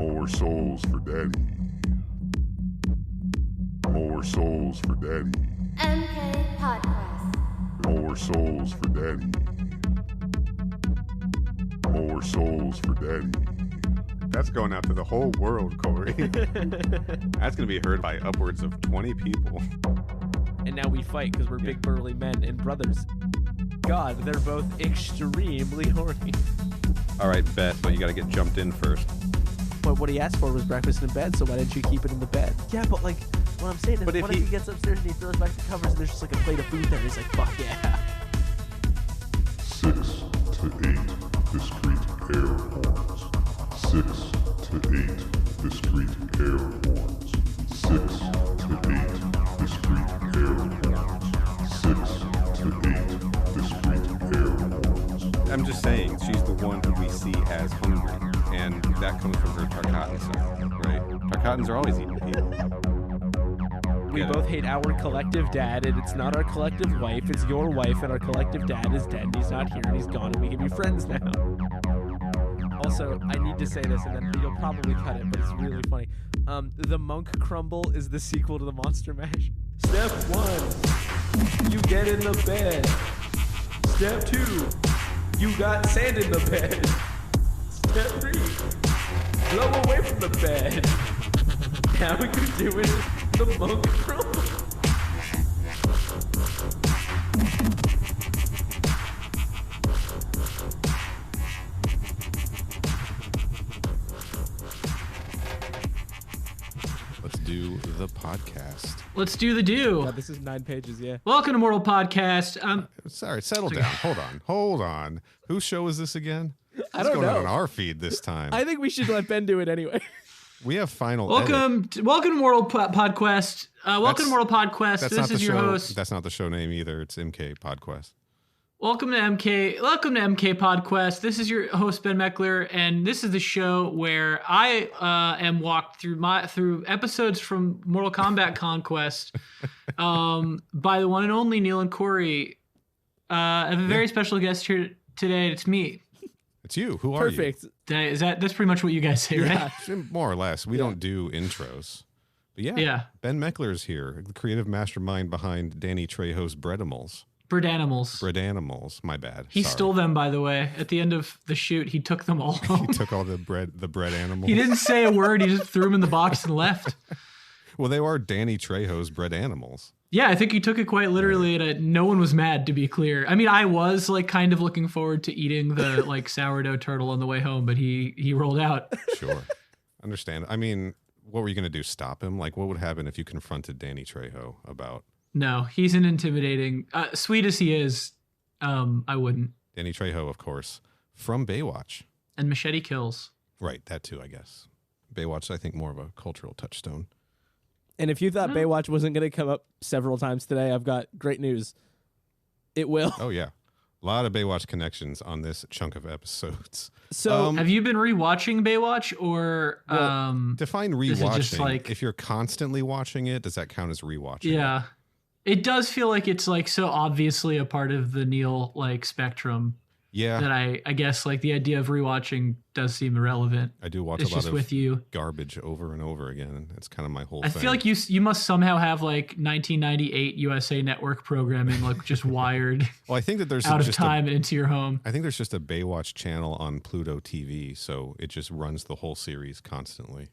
More souls for daddy. More souls for daddy. MK Podquest. More souls for daddy. More souls for daddy. That's going out to the whole world, Corey. That's going to be heard by upwards of 20 people. And now we fight because we're big burly men and brothers. God, they're both extremely horny. All right, bet, but you got to get jumped in first. But what he asked for was breakfast in bed, so why didn't you keep it in the bed? Yeah, but like, what I'm saying is, But if what if he gets upstairs and he throws back the covers and there's just like a plate of food there and he's like, fuck yeah. 6 to 8 discrete air horns. 6 to 8 discrete air horns. 6 to 8 discrete air horns. 6 to 8 discrete air horns. I'm just saying, she's the one who we see as hungry, and that comes from her Tarkatan side, right? Tarkatans are always eating people. We both hate our collective dad, and it's not our collective wife, it's your wife, and our collective dad is dead, and he's not here, and he's gone, and we can be friends now. Also, I need to say this, and then you'll probably cut it, but it's really funny. The Monk Crumble is the sequel to the Monster Mash. Step 1, you get in the bed. Step 2, you got sand in the bed. Step 3, blow away from the bed. Now you're doing the Monk Crumble. Let's do the podcast. Let's do the do. God, this is 9 pages, yeah. Welcome to Mortal Podcast. Sorry, settle down. Hold on. Whose show is this again? I don't What's going on know. on our feed this time? I think we should let Ben do it anyway. We have final welcome to Mortal Podquest. Welcome to Mortal Podquest. That's This not the is your show. host. That's not the show name either. It's MK Podquest. Welcome to MK Podquest. This is your host Ben Mekler, and this is the show where I am walked through episodes from Mortal Kombat Conquest by the one and only Neil and Corey. I have a very special guest here today. It's me. It's you. Who are Perfect. That's pretty much what you guys say, right? you? More or less. We don't do intros. But yeah, Ben Mekler's here, the creative mastermind behind Danny Trejo's Breadimals. Breadanimals. My bad. He Sorry. stole them, by the way. At the end of the shoot, he took them all home. He took all the bread animals. He didn't say a word. He just threw them in the box and left. Well, they are Danny Trejo's bread animals. Yeah, I think he took it quite literally, and no one was mad, to be clear. I mean, I was like kind of looking forward to eating the like sourdough turtle on the way home, but he rolled out. Sure. Understand. I mean, what were you going to do? Stop him? Like, what would happen if you confronted Danny Trejo about... No, he's an intimidating... sweet as he is, I wouldn't. Danny Trejo, of course, from Baywatch. And Machete Kills. Right, that too, I guess. Baywatch, I think, more of a cultural touchstone. And if you thought Baywatch wasn't going to come up several times today, I've got great news. It will. Oh, yeah. A lot of Baywatch connections on this chunk of episodes. So have you been rewatching Baywatch, or... define is it rewatching. just like- If you're constantly watching it, does that count as rewatching? Yeah. It does feel like it's like so obviously a part of the Neil like spectrum Yeah. that I guess like the idea of rewatching does seem irrelevant. I do watch It's a lot just of with you. garbage over and over again. It's kind of my whole I thing. feel like you must somehow have like 1998 USA Network programming like just wired Well, I think that there's out of just time and into your home. I think there's just a Baywatch channel on Pluto TV, so it just runs the whole series constantly,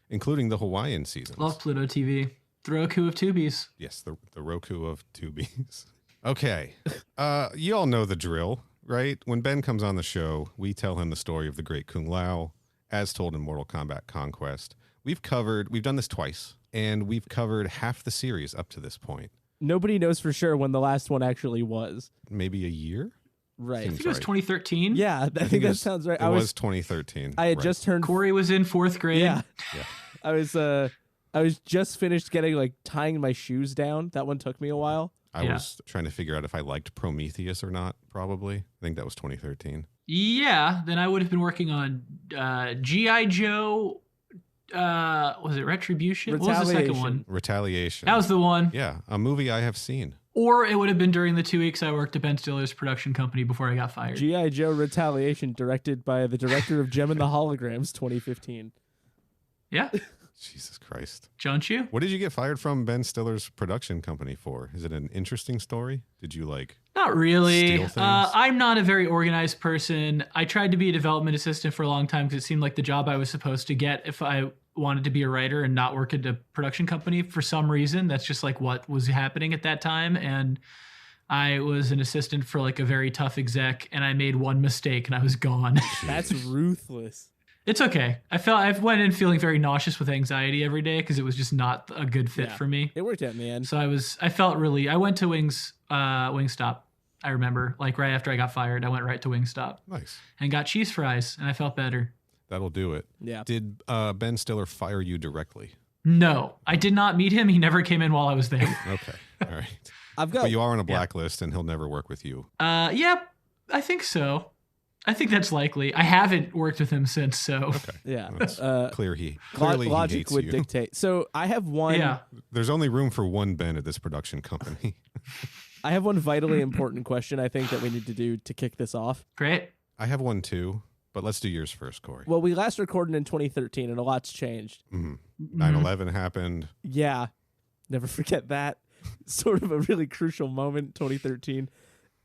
including the Hawaiian seasons. Love Pluto TV. The Roku of Tubies. Yes, the Roku of Tubies. Okay. You all know the drill, right? When Ben comes on the show, we tell him the story of the Great Kung Lao, as told in Mortal Kombat Conquest. We've done this twice, and we've covered half the series up to this point. nobody knows for sure when the last one actually was. Maybe a year? Right. I think it was 2013. Yeah, I think that sounds right. It was 2013. I had right. just turned. Corey was in 4th grade. Yeah. Yeah. I was just finished getting like tying my shoes down. That one took me a while. I Yeah. was trying to figure out if I liked Prometheus or not, probably. I think that was 2013. Yeah, then I would have been working on G.I. Joe. Was it Retribution? What was the second one? Retaliation. That was the one. Yeah, a movie I have seen. Or it would have been during the 2 weeks I worked at Ben Stiller's production company before I got fired. G.I. Joe Retaliation, directed by the director of Gem and the Holograms, 2015. Yeah. Jesus Christ. Don't you? What did you get fired from Ben Stiller's production company for? Is it an interesting story? Did you Not really. steal things? I'm not a very organized person. I tried to be a development assistant for a long time because it seemed like the job I was supposed to get if I wanted to be a writer and not work at a production company for some reason. That's just like what was happening at that time. And I was an assistant for like a very tough exec, and I made one mistake and I was gone. That's ruthless. It's okay. I went in feeling very nauseous with anxiety every day because it was just not a good fit for me. It worked out in the end. So I went to Wingstop. I remember, like right after I got fired, I went right to Wingstop Nice. and got cheese fries, and I felt better. That'll do it. Yeah. Did Ben Stiller fire you directly? No, I did not meet him. He never came in while I was there. Okay. All right. I've got But you are on a blacklist, and he'll never work with you. Yeah, I think so. I think that's likely. I haven't worked with him since, so. Okay. yeah. That's clearly he Logic hates would you. dictate. So I have one. Yeah. There's only room for one Ben at this production company. I have one vitally important question I think that we need to do to kick this off. Great. I have one too, but let's do yours first, Corey. Well, we last recorded in 2013, and a lot's changed. 9/11 happened. Yeah, never forget that. Sort of a really crucial moment, 2013.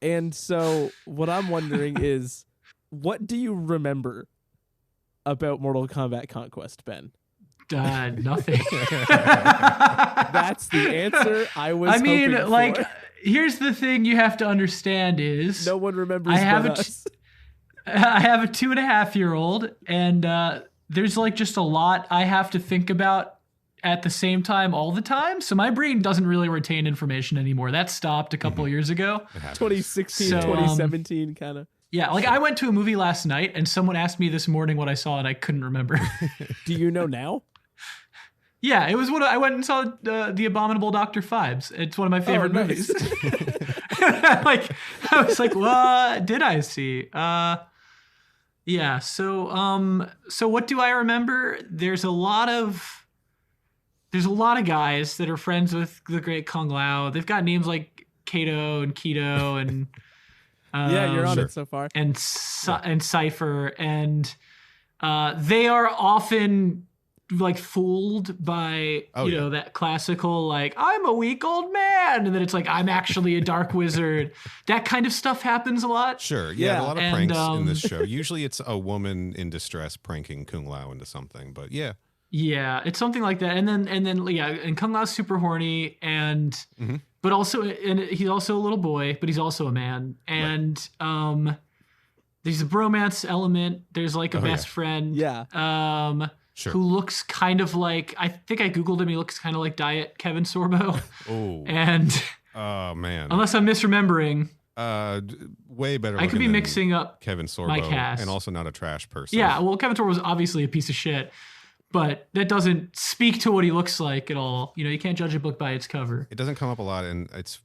And so what I'm wondering is, what do you remember about Mortal Kombat Conquest, Ben? Nothing. That's the answer I was hoping for. Here's the thing you have to understand is No one remembers I have but a us. I have a 2.5-year-old, and there's like just a lot I have to think about at the same time all the time. So my brain doesn't really retain information anymore. That stopped a couple years ago. It happens. 2016, So, 2017 kind of. Yeah, like I went to a movie last night, and someone asked me this morning what I saw, and I couldn't remember. Do you know now? Yeah, it was I went and saw The Abominable Dr. Phibes. It's one of my favorite nice. movies. Like, I was like, what did I see? Yeah, so what do I remember? There's a lot of guys that are friends with the Great Kung Lao. They've got names like Kato and Keto and Yeah, you're on Sure. it so far. and Cypher, and they are often like fooled by you know that classical like I'm a weak old man, and then it's like I'm actually a dark wizard. That kind of stuff happens a lot. Sure. Yeah, Yeah. a lot of And, pranks in this show. Usually it's a woman in distress pranking Kung Lao into something, but yeah. Yeah, it's something like that. And then and Kung Lao's super horny, and but also, and he's also a little boy, but he's also a man. And there's a bromance element. There's like a best friend. Yeah. Sure. Who looks kind of like, I think I Googled him. He looks kind of like Diet Kevin Sorbo. Oh. And Oh man. unless I'm misremembering, Way better. I could be looking than mixing up Kevin Sorbo, my cast. and also not a trash person. Yeah, well, Kevin Sorbo was obviously a piece of shit, but that doesn't speak to what he looks like at all. You know, you can't judge a book by its cover. It doesn't come up a lot, and it's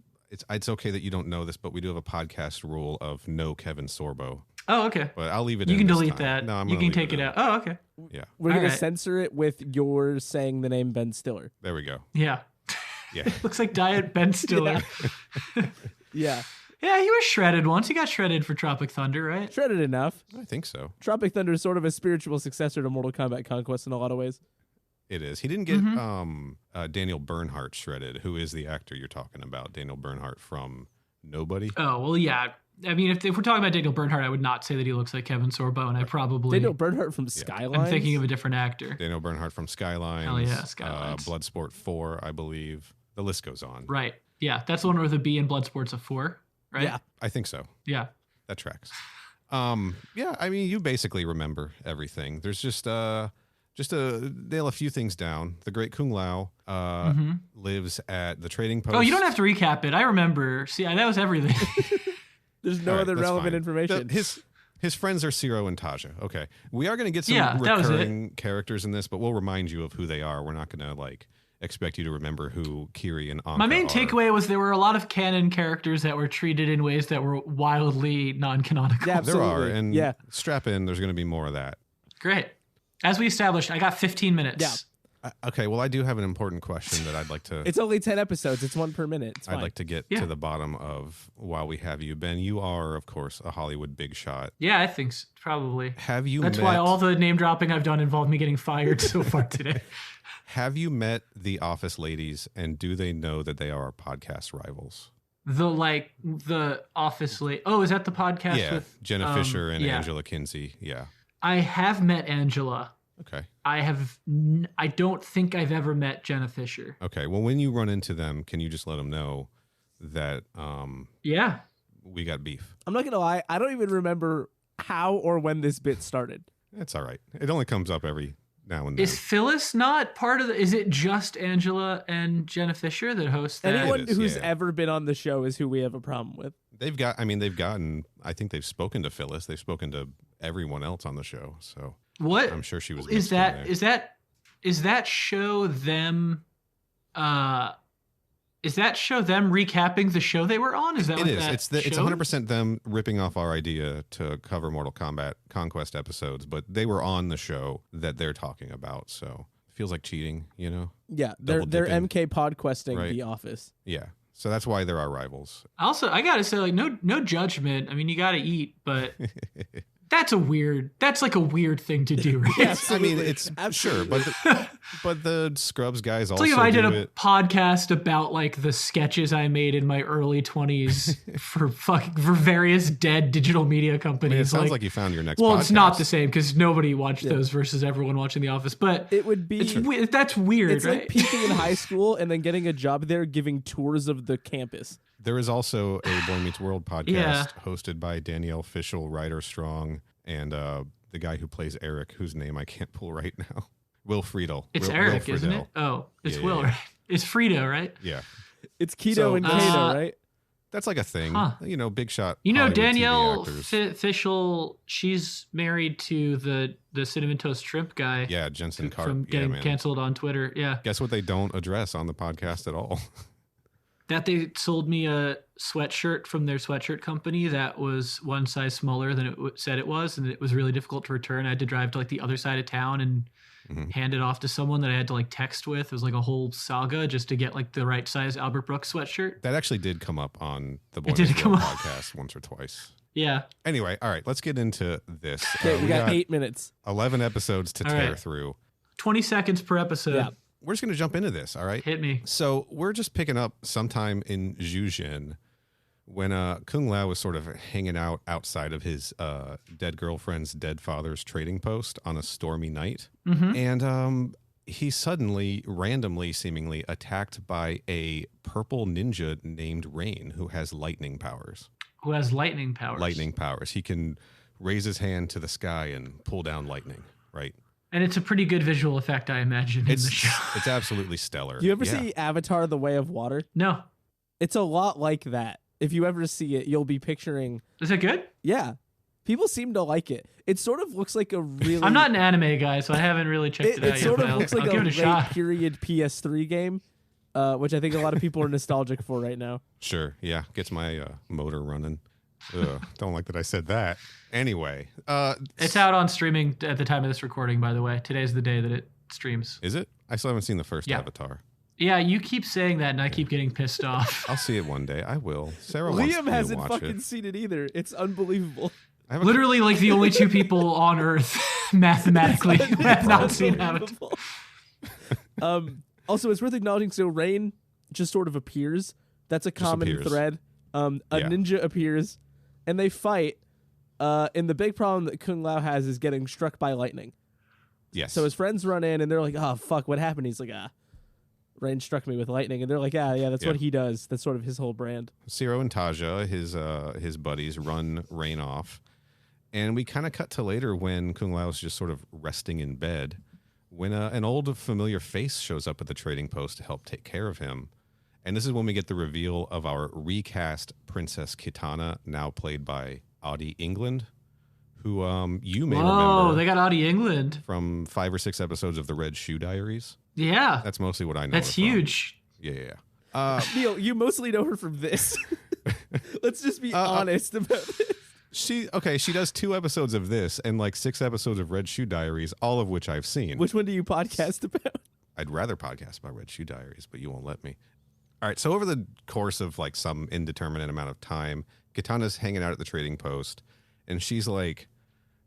okay that you don't know this, but we do have a podcast rule of no Kevin Sorbo. Oh, okay. But I'll leave it. You in can this delete time. that. No, I'm you gonna can leave take it in. out. Oh, okay. Yeah, We're going All to right. censor it with yours saying the name Ben Stiller. there we go. Yeah. Yeah, Looks like Diet Ben Stiller. Yeah. Yeah, he was shredded once. He got shredded for Tropic Thunder, right? Shredded enough. I think so. Tropic Thunder is sort of a spiritual successor to Mortal Kombat Conquest in a lot of ways. It is. He didn't get Mm-hmm. Daniel Bernhardt shredded, who is the actor you're talking about. Daniel Bernhardt from Nobody. Oh, well, yeah. I mean, if we're talking about Daniel Bernhardt, I would not say that he looks like Kevin Sorbo, and I probably Daniel Bernhardt from Skylines. am thinking of a different actor. Daniel Bernhardt from Skylines. Hell yeah, Skylines. Bloodsport 4, I believe. The list goes on. Right. Yeah, that's the one with a B in Bloodsport's a 4, right? Yeah. I think so. Yeah. That tracks. Yeah, I mean, you basically remember everything. There's just to nail a few things down. The Great Kung Lao lives at the trading post. Oh, you don't have to recap it. I remember. See, that was everything. There's no All right, other that's relevant fine. information. His friends are Ciro and Taja. Okay, we are going to get some Yeah, that was it. recurring characters in this, but we'll remind you of who they are. We're not going to expect you to remember who Kiri and Anka My main are. takeaway was there were a lot of canon characters that were treated in ways that were wildly non-canonical. Yeah, There are, absolutely. and strap in. There's going to be more of that. Great. As we established, I got 15 minutes. Yeah. Okay, well, I do have an important question that I'd like to. It's only 10 episodes. It's 1 per minute. It's fine. I'd like to get to the bottom of while we have you, Ben. You are, of course, a Hollywood big shot. Yeah, I think probably. Have you? That's why all the name dropping I've done involved me getting fired so far today. Have you met the Office ladies, and do they know that they are our podcast rivals? The Office lady. Oh, is that the podcast with Jenna Fisher and Angela Kinsey? Yeah. I have met Angela. Okay. I don't think I've ever met Jenna Fisher. Okay. Well, when you run into them, can you just let them know that we got beef? I'm not going to lie. I don't even remember how or when this bit started. That's all right. It only comes up every now and then. Is Phyllis not part of is it just Angela and Jenna Fisher that host that? Anyone who's ever been on the show is who we have a problem with. I think they've spoken to Phyllis. They've spoken to everyone else on the show. So what I'm sure she was. Is that show them? Is that show them recapping the show they were on? Is that it what is? That It's 100% them ripping off our idea to cover Mortal Kombat Conquest episodes, but they were on the show that they're talking about, so it feels like cheating, you know? Yeah, they're MK Podquesting The Office. Yeah, so that's why they're our rivals. Also, I gotta say, like, no judgment. I mean, you gotta eat, but that's like a weird thing to do, right? Yes, I mean, it's sure, but the Scrubs guys it's also like if I did do a podcast about like the sketches I made in my early 20s for various dead digital media companies. I mean, it sounds like you found your next Well, podcast. It's not the same because nobody watched those versus everyone watching The Office, but it would be that's weird, it's right? like peaking in high school and then getting a job there giving tours of the campus. There is also a Boy Meets World podcast hosted by Danielle Fishel, Ryder Strong, and the guy who plays Eric, whose name I can't pull right now. Will Friedle. It's Will Eric, Friedle. isn't it? Oh, it's Will, right? It's Frito, right? Yeah. It's Keto and Kato, right? That's like a thing. Huh. You know, big shot. You know, Hollywood TV Danielle actors. Fishel, she's married to the Cinnamon Toast Shrimp guy. Yeah, Jensen Carp. From getting canceled on Twitter. Yeah. Guess what they don't address on the podcast at all? That they sold me a sweatshirt from their sweatshirt company that was one size smaller than it said it was, and it was really difficult to return. I had to drive to like the other side of town and hand it off to someone that I had to like text with. It was like a whole saga just to get like the right size Albert Brooks sweatshirt. That actually did come up on the Boy Meets World podcast once or twice. Yeah. Anyway, all right, let's get into this. Okay, we got 8 minutes. 11 episodes to tear through. 20 seconds per episode. Yeah. We're just going to jump into this, all right? Hit me. So we're just picking up sometime in Zhuzhen when Kung Lao was sort of hanging out outside of his dead girlfriend's dead father's trading post on a stormy night. Mm-hmm. And he's suddenly, randomly, seemingly attacked by a purple ninja named Rain who has lightning powers. Lightning powers. He can raise his hand to the sky and pull down lightning, right? And it's a pretty good visual effect, I imagine, in the show. It's absolutely stellar. Do you ever see Avatar: The Way of Water? No. It's a lot like that. If you ever see it, you'll be picturing... Is it good? Yeah. People seem to like it. It sort of looks like a really... I'm not an anime guy, so I haven't really checked it out yet. It sort of looks like I'll a give it a shot. late period PS3 game, which I think a lot of people are nostalgic for right now. Sure, yeah. Gets my motor running. Ugh, don't like that I said that. Anyway. It's out on streaming at the time of this recording, by the way. Today's the day that it streams. Is it? I still haven't seen the first Avatar. Yeah, you keep saying that, and I keep getting pissed off. I'll see it one day. I will. Sarah wants Liam me hasn't to watch fucking it. seen it either. It's unbelievable. Literally, like the only two people on Earth, mathematically, who have not seen Avatar. Also, it's worth acknowledging, so Rain just sort of appears. That's a common thread. A ninja appears, and they fight. And the big problem that Kung Lao has is getting struck by lightning. Yes. So his friends run in, and they're like, oh, fuck, what happened? He's like, Rain struck me with lightning. And they're like, yeah, that's what he does. That's sort of his whole brand. Ciro and Taja, his buddies, run Rain off. And we kind of cut to later when Kung Lao is just sort of resting in bed when an old familiar face shows up at the trading post to help take care of him. And this is when we get the reveal of our recast Princess Kitana, now played by Audie England, who you may remember. Oh, they got Audie England from 5 or 6 episodes of the Red Shoe Diaries. Yeah. That's mostly what I know. That's huge. Yeah. Neil, you mostly know her from this. Let's just be honest about this. She does 2 episodes of this and like 6 episodes of Red Shoe Diaries, all of which I've seen. Which one do you podcast about? I'd rather podcast about Red Shoe Diaries, but you won't let me. All right, so over the course of like some indeterminate amount of time, Kitana's hanging out at the trading post, and she's like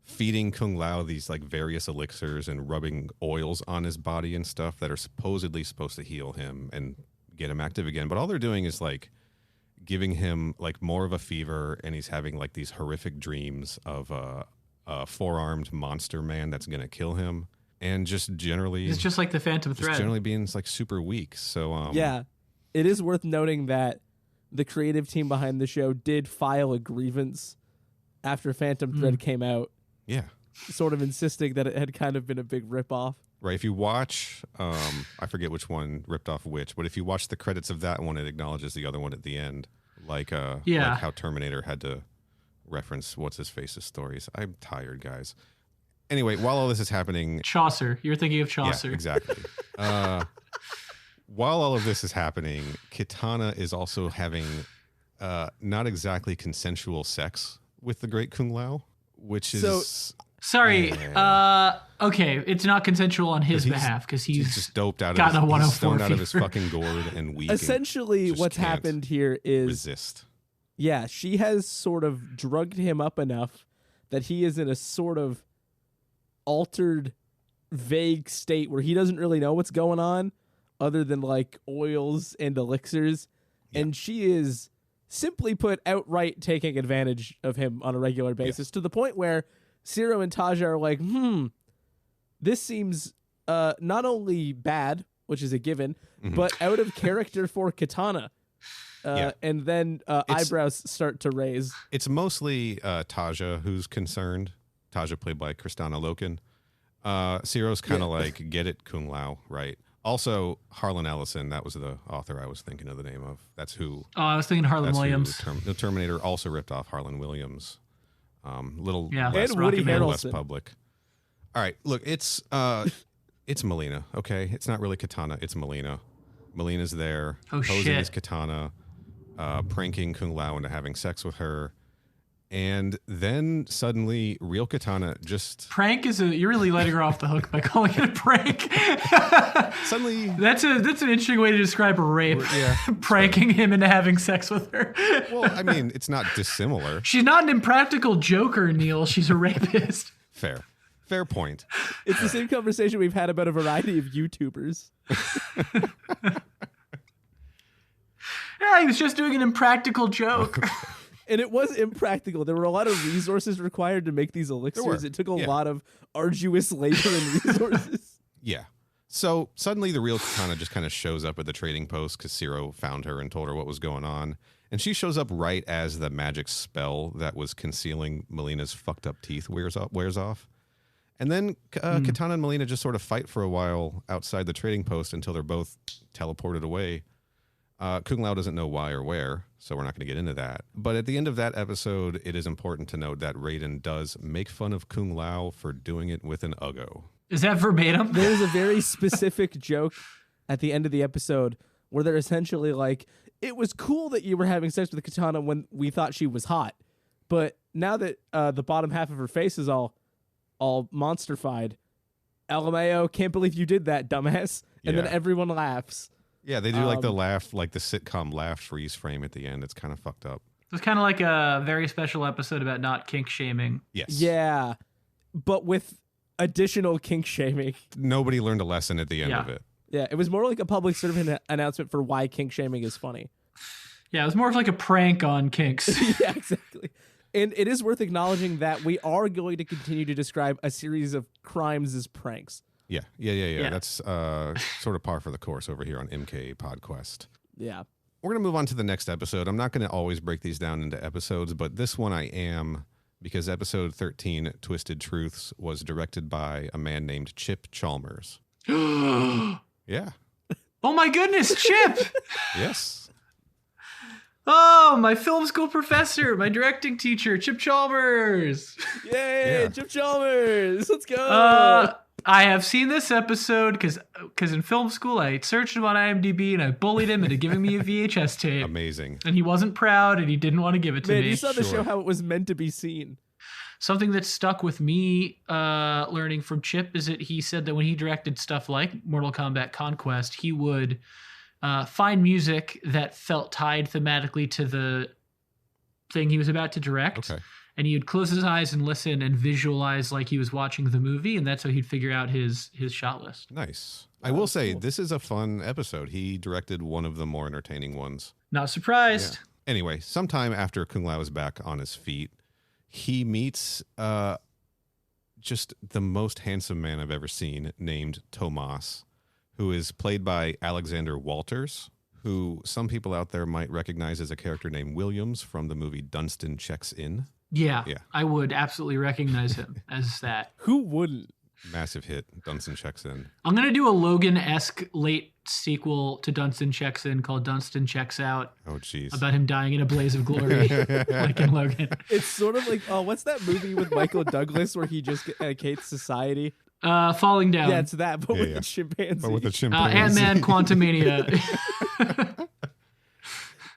feeding Kung Lao these like various elixirs and rubbing oils on his body and stuff that are supposedly supposed to heal him and get him active again. But all they're doing is like giving him like more of a fever, and he's having like these horrific dreams of a four-armed monster man that's gonna kill him, and just generally It's just like the Phantom Thread. generally being like super weak. So yeah, it is worth noting that the creative team behind the show did file a grievance after Phantom Thread came out, yeah. sort of insisting that it had kind of been a big ripoff. Right. If you watch, I forget which one ripped off which, but if you watch the credits of that one, it acknowledges the other one at the end, like how Terminator had to reference what's his face's stories. I'm tired, guys. Anyway, while all this is happening, Chaucer. You're thinking of Chaucer. yeah, exactly. While all of this is happening, Kitana is also having not exactly consensual sex with the Great Kung Lao, which is. Sorry. Okay, it's not consensual on his behalf because he's just doped out got of a 104 he's stoned out of his fever. fucking gourd and weak. Essentially, and what's can't happened here is, resist. yeah, she has sort of drugged him up enough that he is in a sort of altered, vague state where he doesn't really know what's going on other than like oils and elixirs. Yeah. And she is, simply put, outright taking advantage of him on a regular basis to the point where Zero and Taja are like, this seems not only bad, which is a given, but out of character for Kitana. And then eyebrows start to raise. It's mostly Taja who's concerned. Taja played by Kristana Loken. Zero's kind of like, get it, Kung Lao, right? Also, Harlan Ellison, that was the author I was thinking of the name of. That's who. Oh, I was thinking Harlan Williams. The Terminator also ripped off Harlan Williams. Yeah. Less, And Woody less Harrelson. public. All right, look, it's Melina, okay? It's not really Kitana, it's Melina. Melina's there, posing shit. as Kitana, pranking Kung Lao into having sex with her. And then suddenly, real Kitana just... Prank is you're really letting her off the hook by calling it a prank. Suddenly... That's an interesting way to describe a rape. Yeah. Pranking him into having sex with her. Well, I mean, it's not dissimilar. She's not an impractical joker, Neil. She's a rapist. Fair point. It's the same conversation we've had about a variety of YouTubers. Yeah, he was just doing an impractical joke. And it was impractical. There were a lot of resources required to make these elixirs. It took a lot of arduous labor and resources. Yeah. So suddenly the real Kitana just kind of shows up at the trading post because Zero found her and told her what was going on. And she shows up right as the magic spell that was concealing Melina's fucked up teeth wears off. And then Kitana and Melina just sort of fight for a while outside the trading post until they're both teleported away. Kung Lao doesn't know why or where, so we're not going to get into that. But at the end of that episode, it is important to note that Raiden does make fun of Kung Lao for doing it with an Uggo. Is that verbatim? There's a very specific joke at the end of the episode where they're essentially like, it was cool that you were having sex with Kitana when we thought she was hot. But now that the bottom half of her face is all monsterfied, LMAO, can't believe you did that, dumbass. And then everyone laughs. Yeah, they do like the laugh, like the sitcom laugh freeze frame at the end. It's kind of fucked up. It's kind of like a very special episode about not kink shaming. Yes. Yeah, but with additional kink shaming. Nobody learned a lesson at the end of it. Yeah, it was more like a public service announcement for why kink shaming is funny. Yeah, it was more of like a prank on kinks. Yeah, exactly. And it is worth acknowledging that we are going to continue to describe a series of crimes as pranks. Yeah. That's sort of par for the course over here on MK Podquest. Yeah. We're going to move on to the next episode. I'm not going to always break these down into episodes, but this one I am, because episode 13, Twisted Truths, was directed by a man named Chip Chalmers. Yeah. Oh my goodness, Chip! Yes. Oh, my film school professor, my directing teacher, Chip Chalmers. Yay, yeah. Chip Chalmers. Let's go. I have seen this episode because in film school I searched him on IMDb and I bullied him into giving me a VHS tape. Amazing. And he wasn't proud and he didn't want to give it to me. Man, you saw the show how it was meant to be seen. something that stuck with me learning from Chip is that he said that when he directed stuff like Mortal Kombat Conquest, he would find music that felt tied thematically to the thing he was about to direct. Okay. And he would close his eyes and listen and visualize like he was watching the movie, and that's how he'd figure out his shot list. Nice. I will say, this is a fun episode. He directed one of the more entertaining ones. Not surprised. Yeah. Anyway, sometime after Kung Lao is back on his feet, he meets just the most handsome man I've ever seen, named Tomas, who is played by Alexander Walters, who some people out there might recognize as a character named Williams from the movie Dunstan Checks In. Yeah, I would absolutely recognize him as that. Who wouldn't? Massive hit, Dunstan Checks In. I'm going to do a Logan-esque late sequel to Dunstan Checks In called Dunstan Checks Out. Oh, jeez. About him dying in a blaze of glory, like in Logan. It's sort of like, what's that movie with Michael Douglas where he just hates society? Falling Down. Yeah, it's that, but with the chimpanzee. But with a chimpanzee. Ant-Man Quantumania.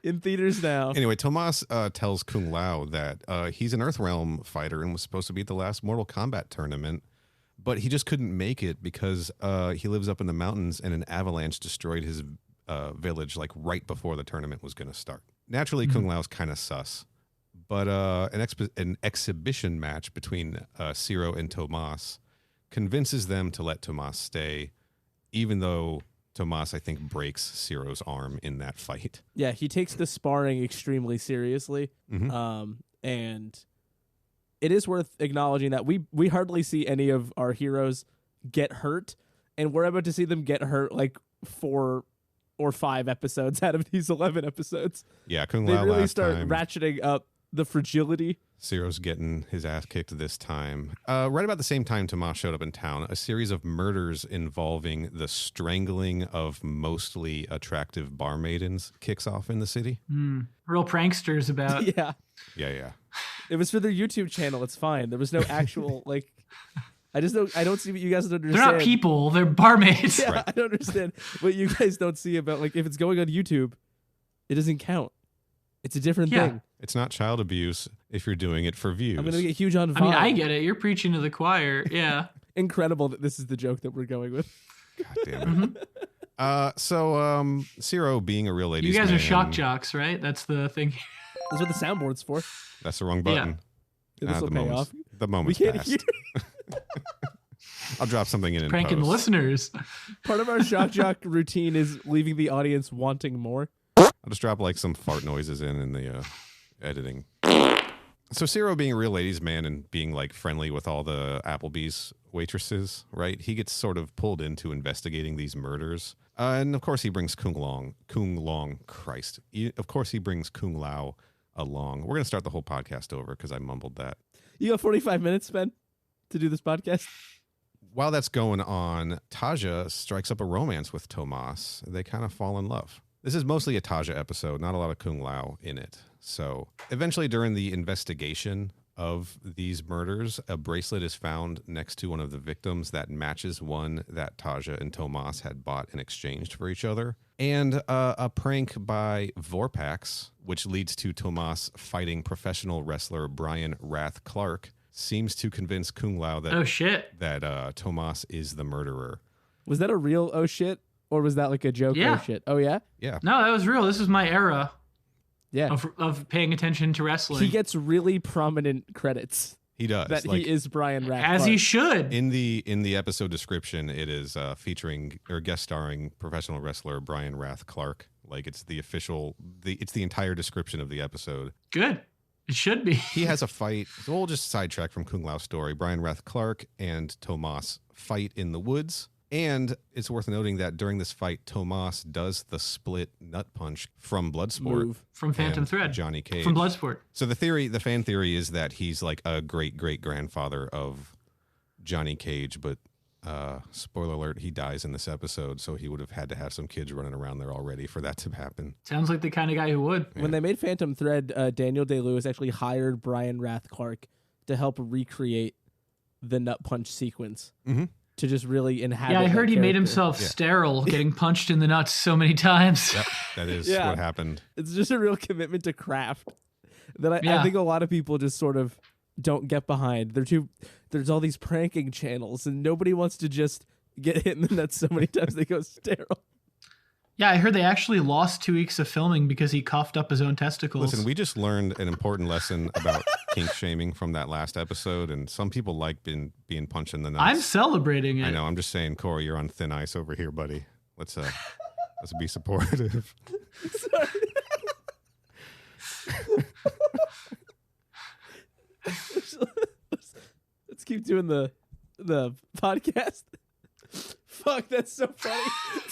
In theaters now. Anyway, Tomas tells Kung Lao that he's an Earthrealm fighter and was supposed to be at the last Mortal Kombat tournament, but he just couldn't make it because he lives up in the mountains and an avalanche destroyed his village like right before the tournament was going to start. Naturally, Kung Lao's kind of sus, but an exhibition match between Ciro and Tomas convinces them to let Tomas stay, even though Tomas, I think, breaks Ciro's arm in that fight. Yeah, he takes the sparring extremely seriously. Mm-hmm. And it is worth acknowledging that we hardly see any of our heroes get hurt, and we're about to see them get hurt like 4 or 5 episodes out of these 11 episodes. Yeah, Kung They Lao really last start time. ratcheting up the fragility. Ciro's getting his ass kicked this time. Right about the same time Tomas showed up in town, a series of murders involving the strangling of mostly attractive bar maidens kicks off in the city. Real pranksters about. Yeah. Yeah. It was for their YouTube channel. It's fine. There was no actual, like... I don't see what you guys don't understand. They're not people. They're barmaids. Yeah, Right. I don't understand what you guys don't see about, like, if it's going on YouTube, it doesn't count. It's a different thing. It's not child abuse if you're doing it for views. I'm going to get huge on Vine. I mean, I get it. You're preaching to the choir. Yeah. Incredible that this is the joke that we're going with. God damn it. So Ciro being a real ladies You guys man, are shock jocks, right? That's the thing. That's what the soundboard's for. That's the wrong button. Yeah, this will the pay moment's- off. The We moment's can't passed. hear. I'll drop something in Pranking the post. listeners. Part of our shock jock routine is leaving the audience wanting more. I'll just drop like some fart noises in the editing. So Ciro being a real ladies man and being like friendly with all the Applebee's waitresses, right? He gets sort of pulled into investigating these murders. And of course he brings Kung Lao along. We're going to start the whole podcast over because I mumbled that. You got 45 minutes, Ben, to do this podcast? While that's going on, Taja strikes up a romance with Tomas. They kind of fall in love. This is mostly a Taja episode, not a lot of Kung Lao in it. So eventually during the investigation of these murders, a bracelet is found next to one of the victims that matches one that Taja and Tomas had bought and exchanged for each other. And a prank by Vorpax, which leads to Tomas fighting professional wrestler Brian Wrath Clark, seems to convince Kung Lao that Oh, shit. that Tomas is the murderer. Was that a real oh shit? Or was that like a joke Yeah. oh shit? Oh yeah? Yeah. No, that was real. This is my era Yeah. of paying attention to wrestling. He gets really prominent credits He does. that Like, he is Brian Rath. As he should. in the episode description, it is featuring or guest starring professional wrestler Brian Wrath Clark. Like it's the entire description of the episode. Good. It should be. He has a fight. So we'll just sidetrack from Kung Lao's story. Brian Wrath Clark and Tomas fight in the woods. And it's worth noting that during this fight, Tomas does the split nut punch from Bloodsport. Move. From Phantom and Thread. Johnny Cage. From Bloodsport. So the fan theory is that he's like a great-great-grandfather of Johnny Cage, but spoiler alert, he dies in this episode, so he would have had to have some kids running around there already for that to happen. Sounds like the kind of guy who would. When they made Phantom Thread, Daniel Day-Lewis actually hired Brian Rath Clark to help recreate the nut punch sequence. Mm-hmm. To just really inhabit. Yeah, I heard that he made character. himself Yeah. sterile, getting punched in the nuts so many times. Yep, that is Yeah. what happened. It's just a real commitment to craft that I Yeah. think a lot of people just sort of don't get behind. There's all these pranking channels, and nobody wants to just get hit in the nuts so many times they go sterile. Yeah, I heard they actually lost 2 weeks of filming because he coughed up his own testicles. Listen, we just learned an important lesson about kink shaming from that last episode, and some people like being punched in the nuts. I'm celebrating it. I know. I'm just saying, Corey, you're on thin ice over here, buddy. Let's be supportive. Sorry. Let's keep doing the podcast. Fuck, that's so funny,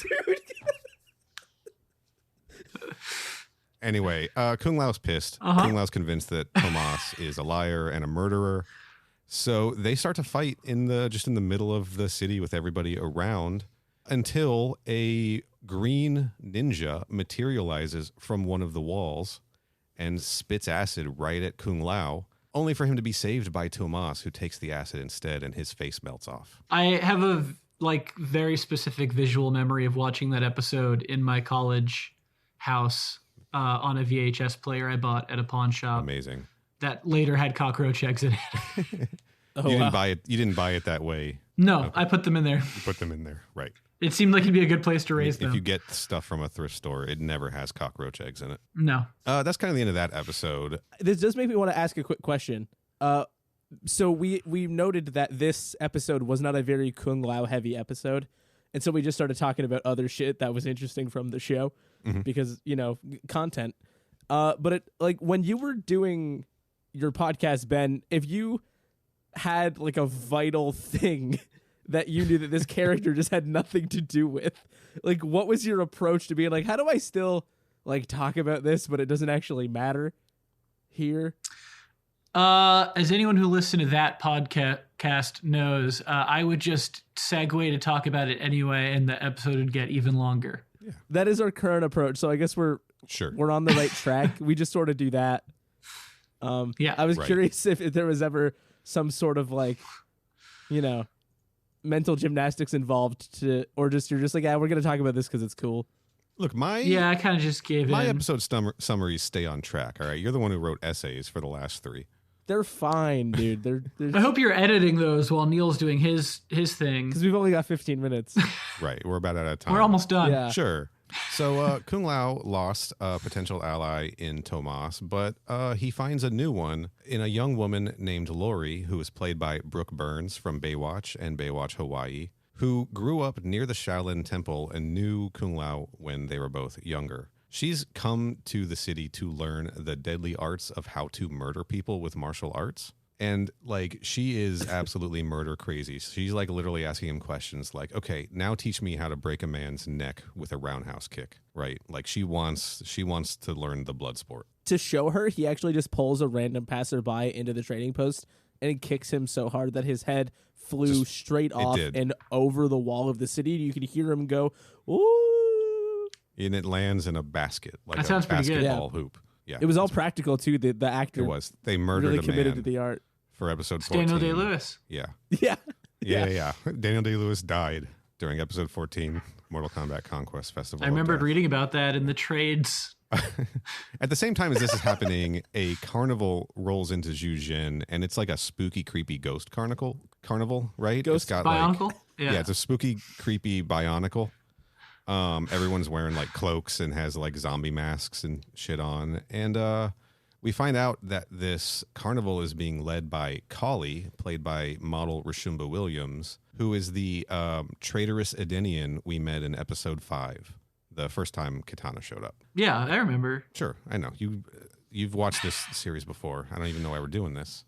dude. Anyway, Kung Lao's pissed. Kung Lao's convinced that Tomas is a liar and a murderer. So they start to fight in the middle of the city with everybody around until a green ninja materializes from one of the walls and spits acid right at Kung Lao, only for him to be saved by Tomas, who takes the acid instead, and his face melts off. I have a very specific visual memory of watching that episode in my college house on a VHS player I bought at a pawn shop. Amazing. That later had cockroach eggs in it. You didn't buy it. You didn't buy it that way. No, Okay. I put them in there. You put them in there, right? It seemed like it'd be a good place to raise them. If you get stuff from a thrift store, it never has cockroach eggs in it. No. That's kind of the end of that episode. This does make me want to ask a quick question. So we noted that this episode was not a very Kung Lao heavy episode, and so we just started talking about other shit that was interesting from the show because content. But it when you were doing your podcast, Ben, if you had a vital thing that you knew that this character just had nothing to do with, what was your approach to being how do I still talk about this, but it doesn't actually matter here? As anyone who listened to that podcast knows, I would just segue to talk about it anyway, and the episode would get even longer. Yeah. That is our current approach, so I guess we're on the right track. We just sort of do that. Yeah. I was Right. curious if there was ever some sort of mental gymnastics involved or just you're just we're gonna talk about this because it's cool. Look, I kind of just gave my in. episode summaries stay on track. All right, you're the one who wrote essays for the last 3. They're fine, dude. They're I hope you're editing those while Neil's doing his thing. because we've only got 15 minutes. Right, we're about out of time. We're almost done. Yeah. Sure. So Kung Lao lost a potential ally in Tomas, but he finds a new one in a young woman named Lori, who is played by Brooke Burns from Baywatch and Baywatch Hawaii, who grew up near the Shaolin Temple and knew Kung Lao when they were both younger. She's come to the city to learn the deadly arts of how to murder people with martial arts. And she is absolutely murder crazy. She's literally asking him questions okay, now teach me how to break a man's neck with a roundhouse kick, right? She wants to learn the blood sport. To show her, he actually just pulls a random passerby into the trading post and he kicks him so hard that his head flew straight off and over the wall of the city. You could hear him go, ooh. And it lands in a basket, That sounds pretty good. basketball hoop. Yeah, It was all practical too. The actor It was. They murdered really a committed man to the art. for episode 14. Daniel Day-Lewis. Yeah. Yeah. Daniel Day-Lewis died during episode 14, Mortal Kombat Conquest Festival. I remembered reading about that in the trades. At the same time as this is happening, a carnival rolls into Zhuzhen, and it's a spooky, creepy ghost carnival, right? Ghost it's got Bionicle? Yeah, it's a spooky, creepy Bionicle. Everyone's wearing cloaks and has zombie masks and shit on. And we find out that this carnival is being led by Kali, played by model Rashumba Williams, who is the traitorous Edenian we met in episode 5, the first time Katana showed up. Yeah, I remember. Sure, I know. You've watched this series before. I don't even know why we're doing this.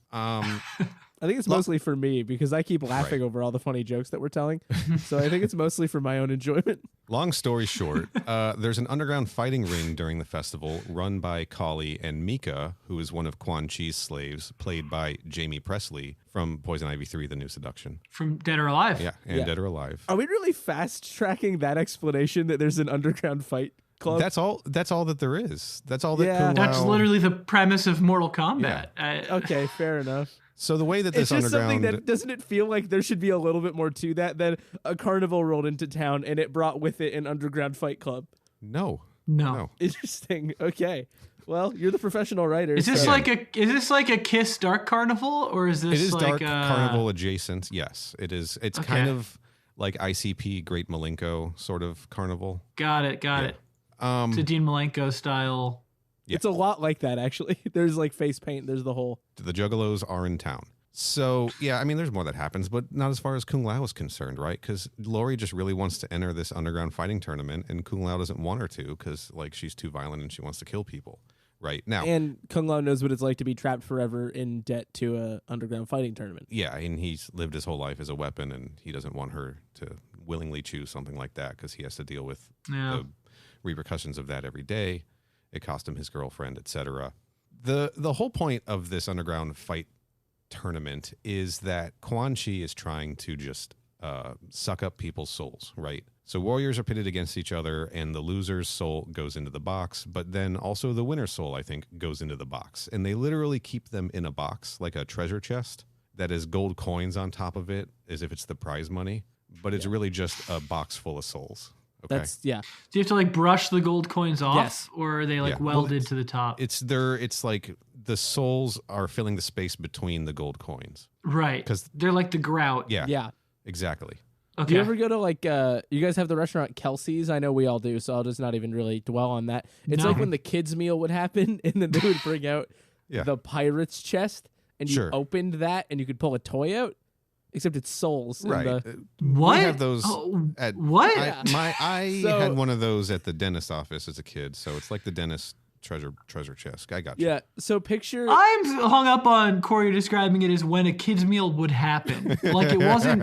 I think it's mostly for me because I keep laughing over all the funny jokes that we're telling. So I think it's mostly for my own enjoyment. Long story short, there's an underground fighting ring during the festival run by Kali and Mika, who is one of Quan Chi's slaves, played by Jamie Presley from Poison Ivy 3, The New Seduction. From Dead or Alive. Yeah, and Dead or Alive. Are we really fast tracking that explanation that there's an underground fight club? That's all that there is. That's all that Kung That's Lao- literally the premise of Mortal Kombat. Okay, fair enough. So the way that this It's just underground... something that doesn't it feel like there should be a little bit more to that than a carnival rolled into town and it brought with it an underground fight club. No. No. Interesting. Okay. Well, you're the professional writer. Is this so- like a Kiss Dark Carnival, or is this It is like Dark a Carnival adjacent. Yes, it is. It's Okay. kind of like ICP Great Malenko sort of carnival. Got it. It's a Dean Malenko style. Yeah. It's a lot like that, actually. There's like face paint. There's the whole. The Juggalos are in town. So, yeah, I mean, there's more that happens, but not as far as Kung Lao is concerned, right? Because Lori just really wants to enter this underground fighting tournament, and Kung Lao doesn't want her to because, like, she's too violent and she wants to kill people, right? Now, And Kung Lao knows what it's like to be trapped forever in debt to a underground fighting tournament. yeah, and he's lived his whole life as a weapon, and he doesn't want her to willingly choose something like that because he has to deal with Yeah. the repercussions of that every day. It cost him his girlfriend, etc. The whole point of this underground fight tournament is that Quan Chi is trying to just suck up people's souls, right? So warriors are pitted against each other, and the loser's soul goes into the box, but then also the winner's soul, I think, goes into the box. And they literally keep them in a box, like a treasure chest that has gold coins on top of it, as if it's the prize money, but it's really just a box full of souls. Okay. That's yeah. Do you have to like brush the gold coins off, Yes. or are they like Yeah. Well, welded to the top? It's like the souls are filling the space between the gold coins. Right. 'Cause- they're like the grout. Yeah, Yeah. exactly. Okay. Do you ever go to like you guys have the restaurant Kelsey's? I know we all do, so I'll just not even really dwell on that. It's No. like when the kids meal would happen and then they would bring out Yeah. the pirate's chest and you Sure. opened that and you could pull a toy out. Except it's souls. in Right. the- What? We have those Oh, at what? I So- had one of those at the dentist office as a kid, so it's like the dentist treasure chest. I got you. yeah. So picture I'm hung up on Corey describing it as when a kid's meal would happen. Like it wasn't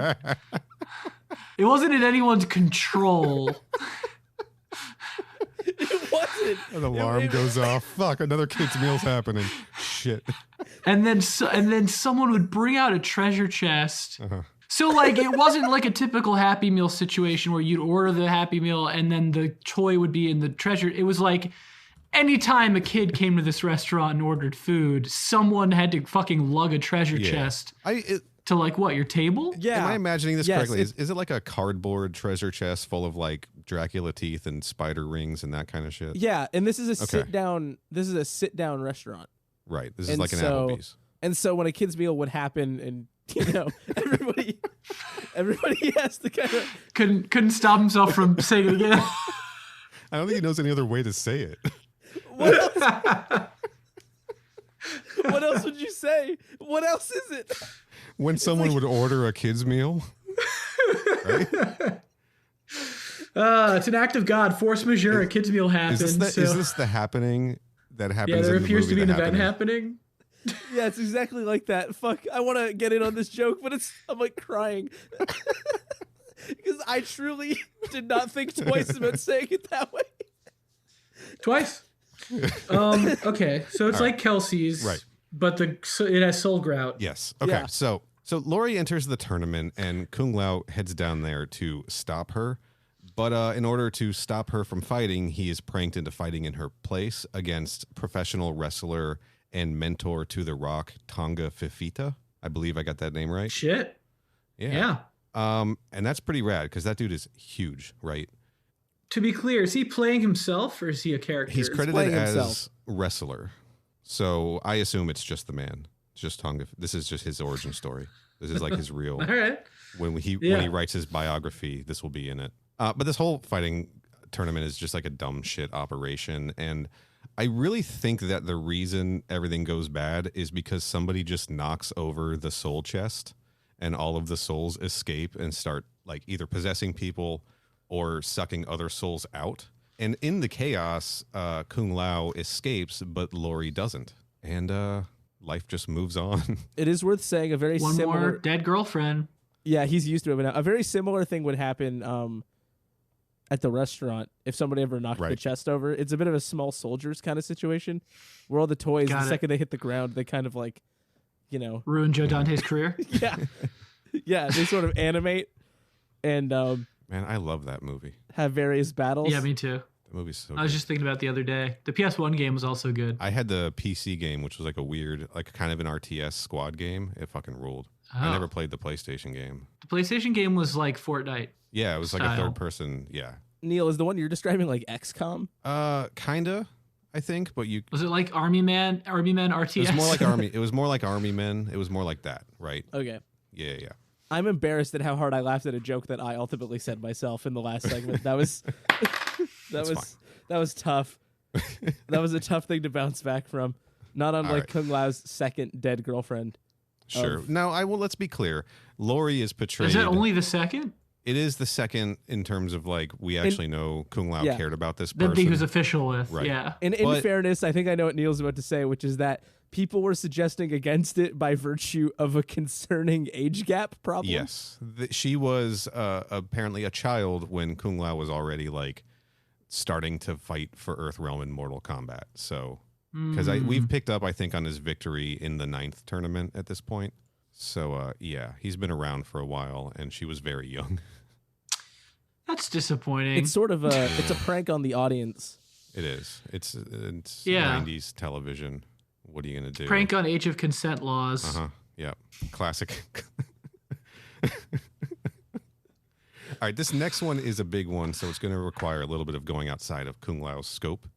in anyone's control. it wasn't. An alarm goes off. Fuck, another kid's meal's happening. Shit. And then someone would bring out a treasure chest. Uh-huh. So like it wasn't like a typical Happy Meal situation where you'd order the Happy Meal and then the toy would be in the treasure. It was like anytime a kid came to this restaurant and ordered food, someone had to fucking lug a treasure chest to like what, your table? Yeah. Am I imagining this Yes, correctly? Is it like a cardboard treasure chest full of like Dracula teeth and spider rings and that kind of shit? Yeah, and this is a Okay. sit down. This is a sit down restaurant. Right. This is And like an so- Applebee's. And so when a kid's meal would happen, and you know everybody has to kind of Couldn't stop himself from saying it again. I don't think he knows any other way to say it. what else would you say? What else is it? When someone would order a kid's meal. Right? It's an act of God. Force majeure. A kid's meal happens. Is this the happening that happens? yeah, there in the appears to movie, be an The event Happening? happening. Yeah, it's exactly like that. Fuck, I want to get in on this joke, but I'm like crying because I truly did not think twice about saying it that way. Twice. Okay, so it's like Kelsey's, Right. But it has soul grout. Yes. Okay. Yeah. So Lori enters the tournament, and Kung Lao heads down there to stop her. But in order to stop her from fighting, he is pranked into fighting in her place against professional wrestler and mentor to The Rock, Tonga Fifita. I believe I got that name right. Shit. Yeah. And that's pretty rad because that dude is huge, right? To be clear, is he playing himself or is he a character? He's credited playing as himself. wrestler. So I assume it's just the man. It's just Tonga. This is just his origin story. This is like his real. All right. When he writes his biography, this will be in it. But this whole fighting tournament is just like a dumb shit operation. And I really think that the reason everything goes bad is because somebody just knocks over the soul chest and all of the souls escape and start like either possessing people or sucking other souls out. And in the chaos, Kung Lao escapes, but Lori doesn't. And life just moves on. It is worth saying a very One similar. more dead girlfriend. Yeah, he's used to it. But now a very similar thing would happen at the restaurant if somebody ever knocked the Right. chest over. It's a bit of a small soldiers kind of situation where all the toys, Got the it. second they hit the ground, they kind of like, you know, Ruined Joe Dante's career. yeah, yeah, they sort of animate and Man, I love that movie. have various battles. Yeah, me too. That movie's so I was good. just thinking about it the other day. The PS1 game was also good. I had the PC game, which was like a weird, like kind of an RTS squad game. It fucking ruled. I Oh. never played the PlayStation game. The PlayStation game was like Fortnite. Yeah, it was like Style. a third person. Yeah. Neil, is the one you're describing like XCOM? Kinda, I think, but you. Was it like Army Man RTS? It was more like Army. It was more like Army Men. It was more like that, right? Okay. Yeah. I'm embarrassed at how hard I laughed at a joke that I ultimately said myself in the last segment. That was that was tough. That was a tough thing to bounce back from. Not unlike Kung Lao's second dead girlfriend. Sure. Now, let's be clear. Lori is portrayed. Is that only the second? It is the second in terms of like we actually know Kung Lao cared about this person. That he was official with. Right. Yeah. And in fairness, I think I know what Neil's about to say, which is that people were suggesting against it by virtue of a concerning age gap problem. Yes. She was apparently a child when Kung Lao was already like starting to fight for Earthrealm in Mortal Kombat. So, because we've picked up, I think, on his victory in the 9th tournament at this point. So, yeah, he's been around for a while, and she was very young. That's disappointing. It's sort of it's a prank on the audience. It is. It's 90s television. What are you going to do? Prank on age of consent laws. Uh-huh. Yeah. Classic. All right, this next one is a big one, so it's going to require a little bit of going outside of Kung Lao's scope,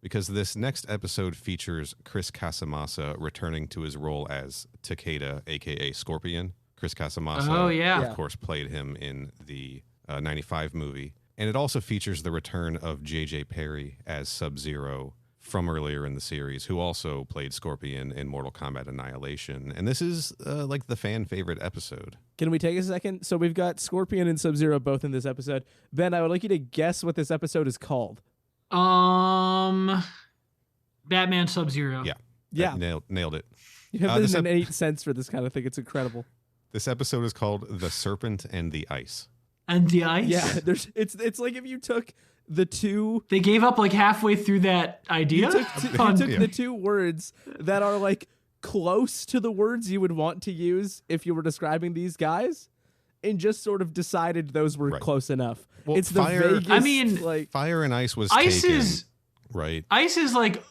because this next episode features Chris Casamassa returning to his role as Takeda, a.k.a. Scorpion. Chris Casamassa, of course, played him in the 95 movie. And it also features the return of J.J. Perry as Sub-Zero from earlier in the series, who also played Scorpion in Mortal Kombat Annihilation. And this is like the fan favorite episode. Can we take a second? So we've got Scorpion and Sub-Zero both in this episode. Ben, I would like you to guess what this episode is called. Batman Sub-Zero. Yeah. Nailed it. You have an innate sense for this kind of thing. It's incredible. This episode is called The Serpent and the Ice. And the ice? Yeah, it's like if you took the two... They gave up like halfway through that idea? You took the two words that are like close to the words you would want to use if you were describing these guys and just sort of decided those were close enough. Well, it's the vaguest, I mean, like... Fire and Ice was Ice taken, is... Right. Ice is like...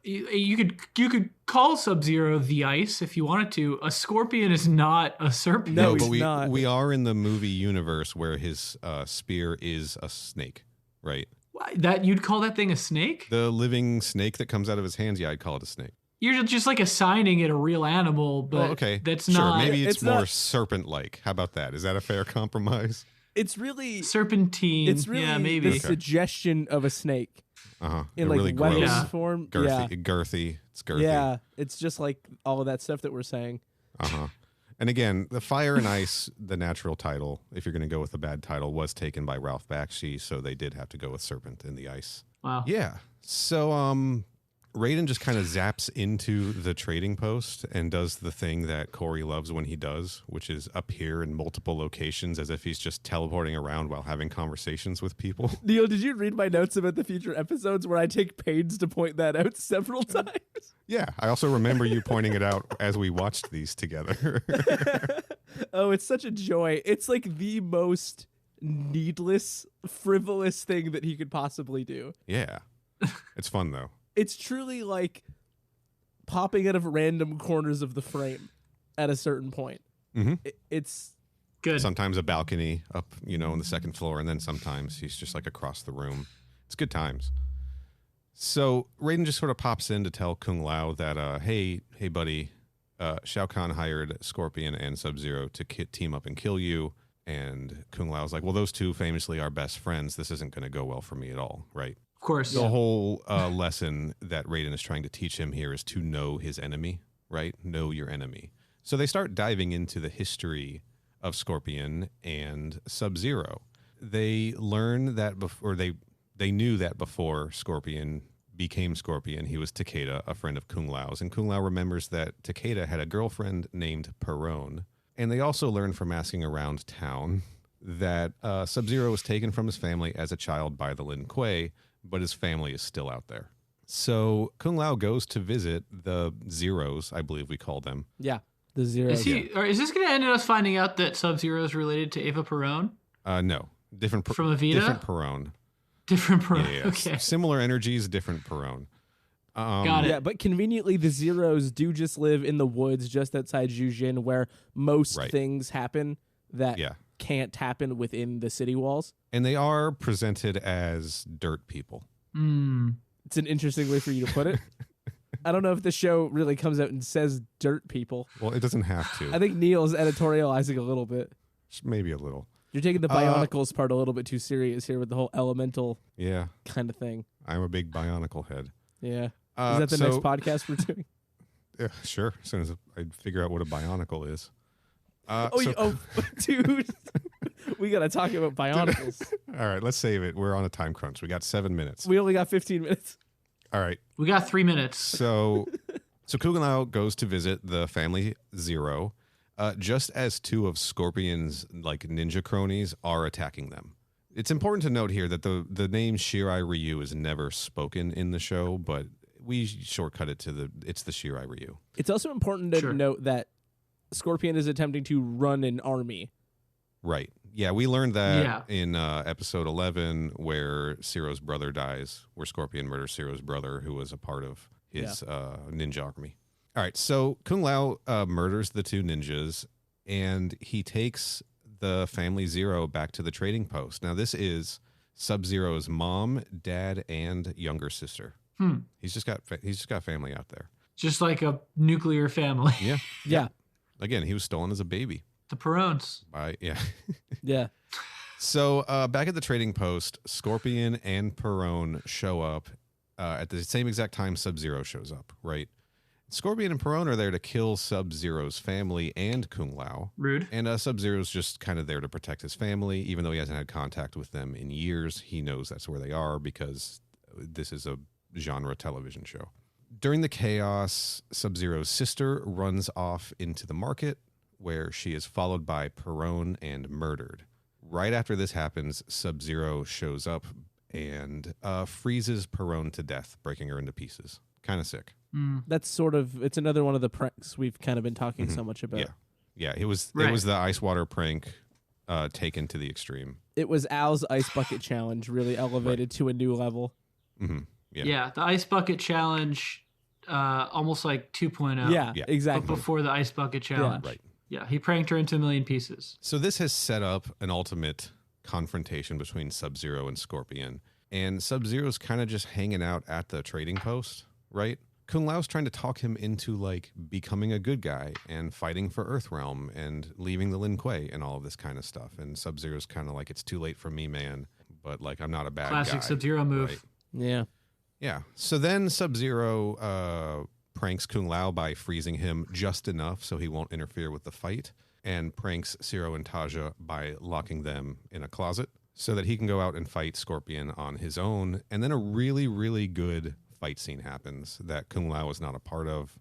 You could call Sub-Zero the Ice if you wanted to. A scorpion is not a serpent. No, but he's not. We are in the movie universe where his spear is a snake, right? That you'd call that thing a snake? The living snake that comes out of his hands, yeah, I'd call it a snake. You're just like assigning it a real animal, but that's sure, not... maybe it's more not... serpent-like. How about that? Is that a fair compromise? It's really... Serpentine. It's really maybe. the suggestion of a snake. In like really weapons gross, form. girthy. It's girthy. Yeah, it's just like all of that stuff that we're saying. And again, the Fire and Ice, the natural title, if you're going to go with a bad title, was taken by Ralph Bakshi, so they did have to go with Serpent in the Ice. Wow. Yeah. So Raiden just kind of zaps into the trading post and does the thing that Corey loves when he does, which is appear in multiple locations as if he's just teleporting around while having conversations with people. Neil, did you read my notes about the future episodes where I take pains to point that out several times? Yeah, I also remember you pointing it out as we watched these together. Oh, it's such a joy. It's like the most needless, frivolous thing that he could possibly do. Yeah. It's fun, though. It's truly like popping out of random corners of the frame at a certain point. Mm-hmm. It's good. Sometimes a balcony up, on the second floor, and then sometimes he's just like across the room. It's good times. So Raiden just sort of pops in to tell Kung Lao that, hey, buddy, Shao Kahn hired Scorpion and Sub-Zero to team up and kill you. And Kung Lao's like, well, those two famously are best friends. This isn't going to go well for me at all, right? Of course. The whole lesson that Raiden is trying to teach him here is to know his enemy, right? Know your enemy. So they start diving into the history of Scorpion and Sub-Zero. They learn that they knew that before Scorpion became Scorpion, he was Takeda, a friend of Kung Lao's. And Kung Lao remembers that Takeda had a girlfriend named Perone. And they also learned from asking around town that Sub-Zero was taken from his family as a child by the Lin Kuei, but his family is still out there. So Kung Lao goes to visit the Zeros, I believe we call them. Yeah, the Zeros. Is this going to end in us finding out that Sub-Zero is related to Eva Perón? No. Different from Evita? Different Perón. Different Perón. Yeah. Okay. Similar energies, different Perón. Got it. Yeah, but conveniently, the Zeros do just live in the woods just outside Jujin, where most things happen that can't happen within the city walls. And they are presented as dirt people. It's an interesting way for you to put it. I don't know if the show really comes out and says dirt people. Well, it doesn't have to. I think Neil's editorializing a little bit. Maybe a little. You're taking the Bionicles part a little bit too serious here with the whole elemental kind of thing. I'm a big Bionicle head. Yeah. Is that the next podcast we're doing? Yeah, sure. As soon as I figure out what a Bionicle is. Dude. We got to talk about Bionicles. All right, let's save it. We're on a time crunch. We got 7 minutes. We only got 15 minutes. All right. We got 3 minutes. So Kung Lao goes to visit the family Zero, just as two of Scorpion's like ninja cronies are attacking them. It's important to note here that the name Shirai Ryu is never spoken in the show, but we shortcut it to it's the Shirai Ryu. It's also important to note that Scorpion is attempting to run an army. Right. Yeah, we learned that in episode 11 where Ciro's brother dies, where Scorpion murders Ciro's brother, who was a part of his ninja army. All right, so Kung Lao murders the two ninjas, and he takes the family Zero back to the trading post. Now, this is Sub-Zero's mom, dad, and younger sister. He's just got family out there. Just like a nuclear family. Yeah. Yeah. Again, he was stolen as a baby. The Perones. Yeah. So back at the trading post, Scorpion and Perone show up at the same exact time Sub-Zero shows up, right? Scorpion and Perone are there to kill Sub-Zero's family and Kung Lao. Rude. And Sub-Zero's just kind of there to protect his family. Even though he hasn't had contact with them in years, he knows that's where they are because this is a genre television show. During the chaos, Sub-Zero's sister runs off into the market, where she is followed by Perone and murdered. Right after this happens, Sub-Zero shows up and freezes Perone to death, breaking her into pieces. Kind of sick. That's it's another one of the pranks we've kind of been talking so much about. Yeah. It was the ice water prank taken to the extreme. It was Al's ice bucket challenge, really elevated to a new level. Mm-hmm. Yeah, the ice bucket challenge, almost like 2.0. Yeah, exactly. But before the ice bucket challenge. Right. Yeah, he pranked her into a million pieces. So this has set up an ultimate confrontation between Sub-Zero and Scorpion. And Sub-Zero's kind of just hanging out at the trading post, right? Kung Lao's trying to talk him into like becoming a good guy and fighting for Earthrealm and leaving the Lin Kuei and all of this kind of stuff. And Sub-Zero's kind of like, it's too late for me, man. But like, I'm not a bad guy. Classic Sub-Zero move. Right? Yeah. Yeah. So then Sub-Zero pranks Kung Lao by freezing him just enough so he won't interfere with the fight, and pranks Zero and Taja by locking them in a closet so that he can go out and fight Scorpion on his own. And then a really, really good fight scene happens that Kung Lao is not a part of,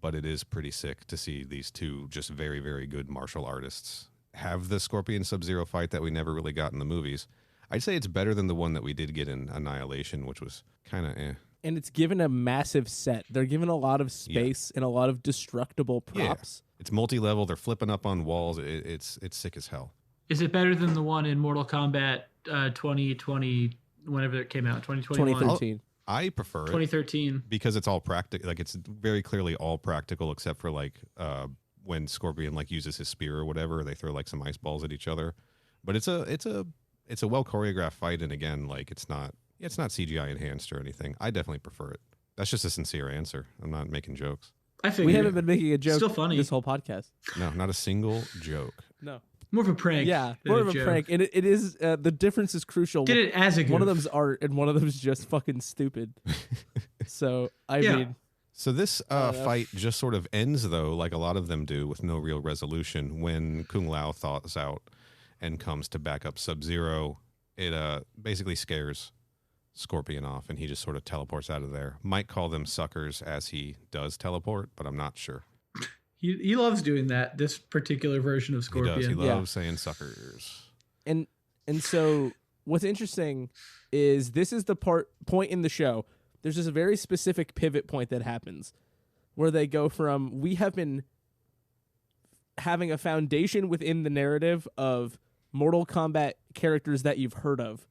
but it is pretty sick to see these two just very, very good martial artists have the Scorpion Sub-Zero fight that we never really got in the movies. I'd say it's better than the one that we did get in Annihilation, which was kind of And it's given a massive set. They're given a lot of space and a lot of destructible props. Yeah. It's multi-level. They're flipping up on walls. It's sick as hell. Is it better than the one in Mortal Kombat 2020, whenever it came out, 2021? 2013. I prefer it 2013 because it's all practical. Like it's very clearly all practical, except for like when Scorpion like uses his spear or whatever, they throw like some ice balls at each other. But it's a well choreographed fight, and again, like it's not CGI enhanced or anything. I definitely prefer it. That's just a sincere answer. I'm not making jokes. I figured. We haven't been making a joke Still funny. this whole podcast. No, not a single joke. No. More of a prank. Yeah, than more of a joke. prank. And it is, the difference is crucial. Did it as a goof. One of them's art and one of them's just fucking stupid. So, I mean. So this fight just sort of ends, though, like a lot of them do, with no real resolution. When Kung Lao thaws out and comes to back up Sub-Zero, it basically scares Scorpion off, and he just sort of teleports out of there. Might call them suckers as he does teleport, but I'm not sure. He loves doing that, this particular version of Scorpion. He does. He loves saying suckers. And so what's interesting is this is the point in the show. There's this very specific pivot point that happens where they go from, we have been having a foundation within the narrative of Mortal Kombat characters that you've heard of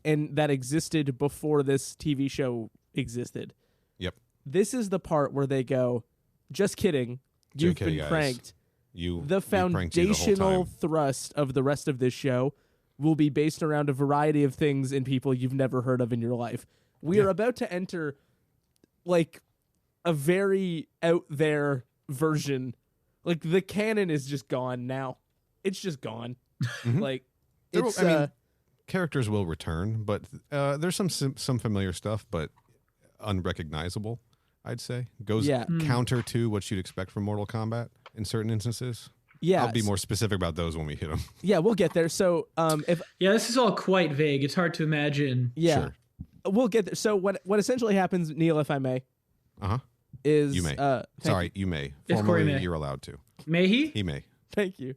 and that existed before this TV show existed. Yep. This is the part where they go, just kidding. You've JK, been guys. pranked. the foundational thrust of the rest of this show will be based around a variety of things and people you've never heard of in your life. We are about to enter like a very out there version. Like the canon is just gone now. It's just gone. Like characters will return, but there's some familiar stuff, but unrecognizable, I'd say. Goes counter to what you'd expect from Mortal Kombat in certain instances. Yeah, I'll be more specific about those when we hit them. Yeah, we'll get there. So, this is all quite vague. It's hard to imagine. Yeah, sure. We'll get there. So, what essentially happens, Neil, if I may, is you may. You may. If Corey may. You're allowed to. May he? He may. Thank you.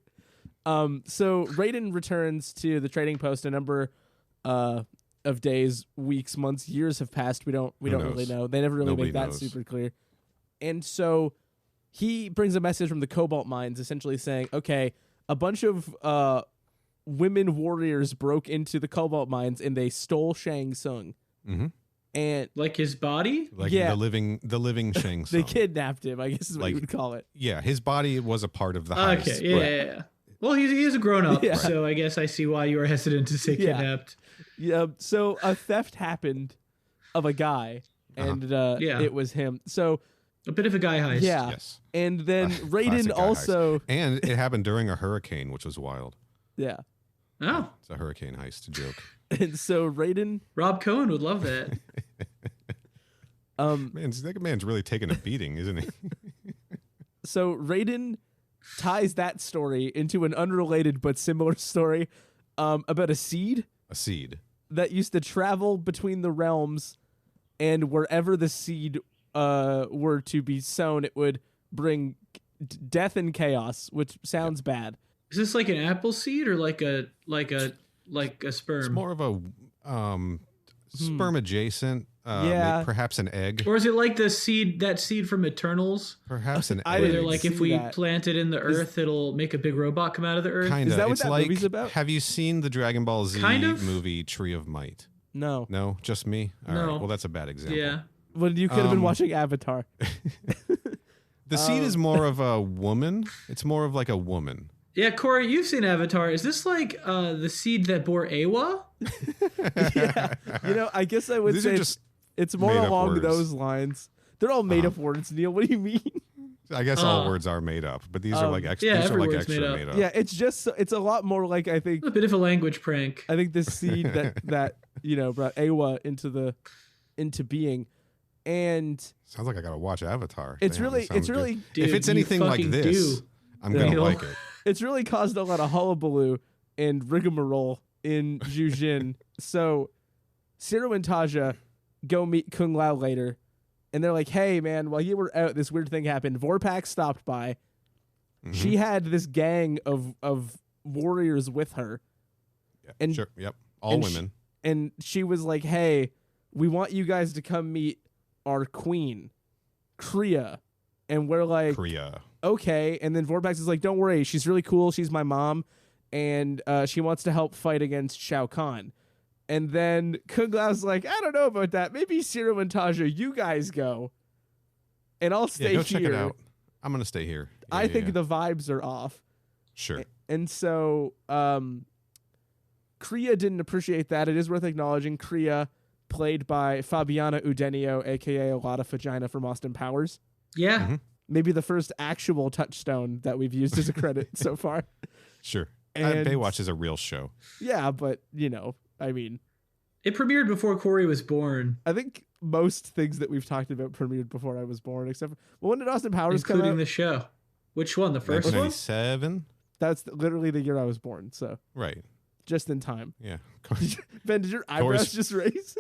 So Raiden returns to the trading post. A number of days, weeks, months, years have passed. We don't really know. They never really make that super clear. And so he brings a message from the Cobalt Mines, essentially saying, okay, a bunch of women warriors broke into the Cobalt Mines and they stole Shang Tsung. Mm-hmm. And like his body? Like the living Shang Tsung. They kidnapped him, I guess is what you would call it. Yeah, his body was a part of the heist. Okay, yeah. Well, he is a grown-up, so I guess I see why you are hesitant to say kidnapped. Yeah, so a theft happened of a guy, and it was him. So a bit of a guy heist. Yeah. Yes. And then Raiden also... And it happened during a hurricane, which was wild. Yeah. Oh. It's a hurricane heist joke. And so Raiden... Rob Cohen would love that. That man's really taking a beating, isn't he? So Raiden ties that story into an unrelated but similar story about a seed. A seed. That used to travel between the realms, and wherever the seed were to be sown, it would bring death and chaos, which sounds bad. Is this like an apple seed or like a sperm? It's more of a sperm adjacent. Perhaps an egg. Or is it like that seed from Eternals? Perhaps an egg. Where they're like, if we plant it in the earth, it'll make a big robot come out of the earth. Kinda. Is that what it's that like, movie's about? Have you seen the Dragon Ball Z movie Tree of Might? No. No? Just me? All right. Well, that's a bad example. Yeah. Well, you could have been watching Avatar. The seed is more of a woman. It's more of like a woman. Yeah, Corey, you've seen Avatar. Is this like the seed that bore Awa? Yeah. I guess I would say it's more along those lines. They're all made up words, Neil. What do you mean? I guess all words are made up, but these are like extra. These are like extra made up. Yeah, it's a lot more like, I think, a bit of a language prank. I think the seed that brought Awa into being, and sounds like I gotta watch Avatar. It's really Dude, if it's anything like this, I'm gonna like it. It's really caused a lot of hullabaloo and rigmarole in Jujin. So Ciro and Taja go meet Kung Lao later, and they're like, hey, man, while you were out, this weird thing happened. Vorpak stopped by. Mm-hmm. She had this gang of warriors with her. Yeah, and sure. Yep. All women. And she was like, hey, we want you guys to come meet our queen, Kriya. And we're like, Kriya. Okay. And then Vorpax is like, don't worry, she's really cool. She's my mom. And she wants to help fight against Shao Kahn. And then Kung Lao's like, I don't know about that. Maybe Ciro and Taja, you guys go. And I'll stay here. Check it out. I'm going to stay here. I think the vibes are off. Sure. And so Kriya didn't appreciate that. It is worth acknowledging. Kriya, played by Fabiana Udenio, a.k.a. a lot of vagina from Austin Powers. Yeah. Mm-hmm. Maybe the first actual touchstone that we've used as a credit so far. Sure. And Baywatch is a real show. Yeah, but, I mean, it premiered before Corey was born. I think most things that we've talked about premiered before I was born, except for, when did Austin Powers come out? Including the show. Which one? The first one? 1997? That's literally the year I was born, so. Right. Just in time. Yeah. Ben, did your eyebrows just raise?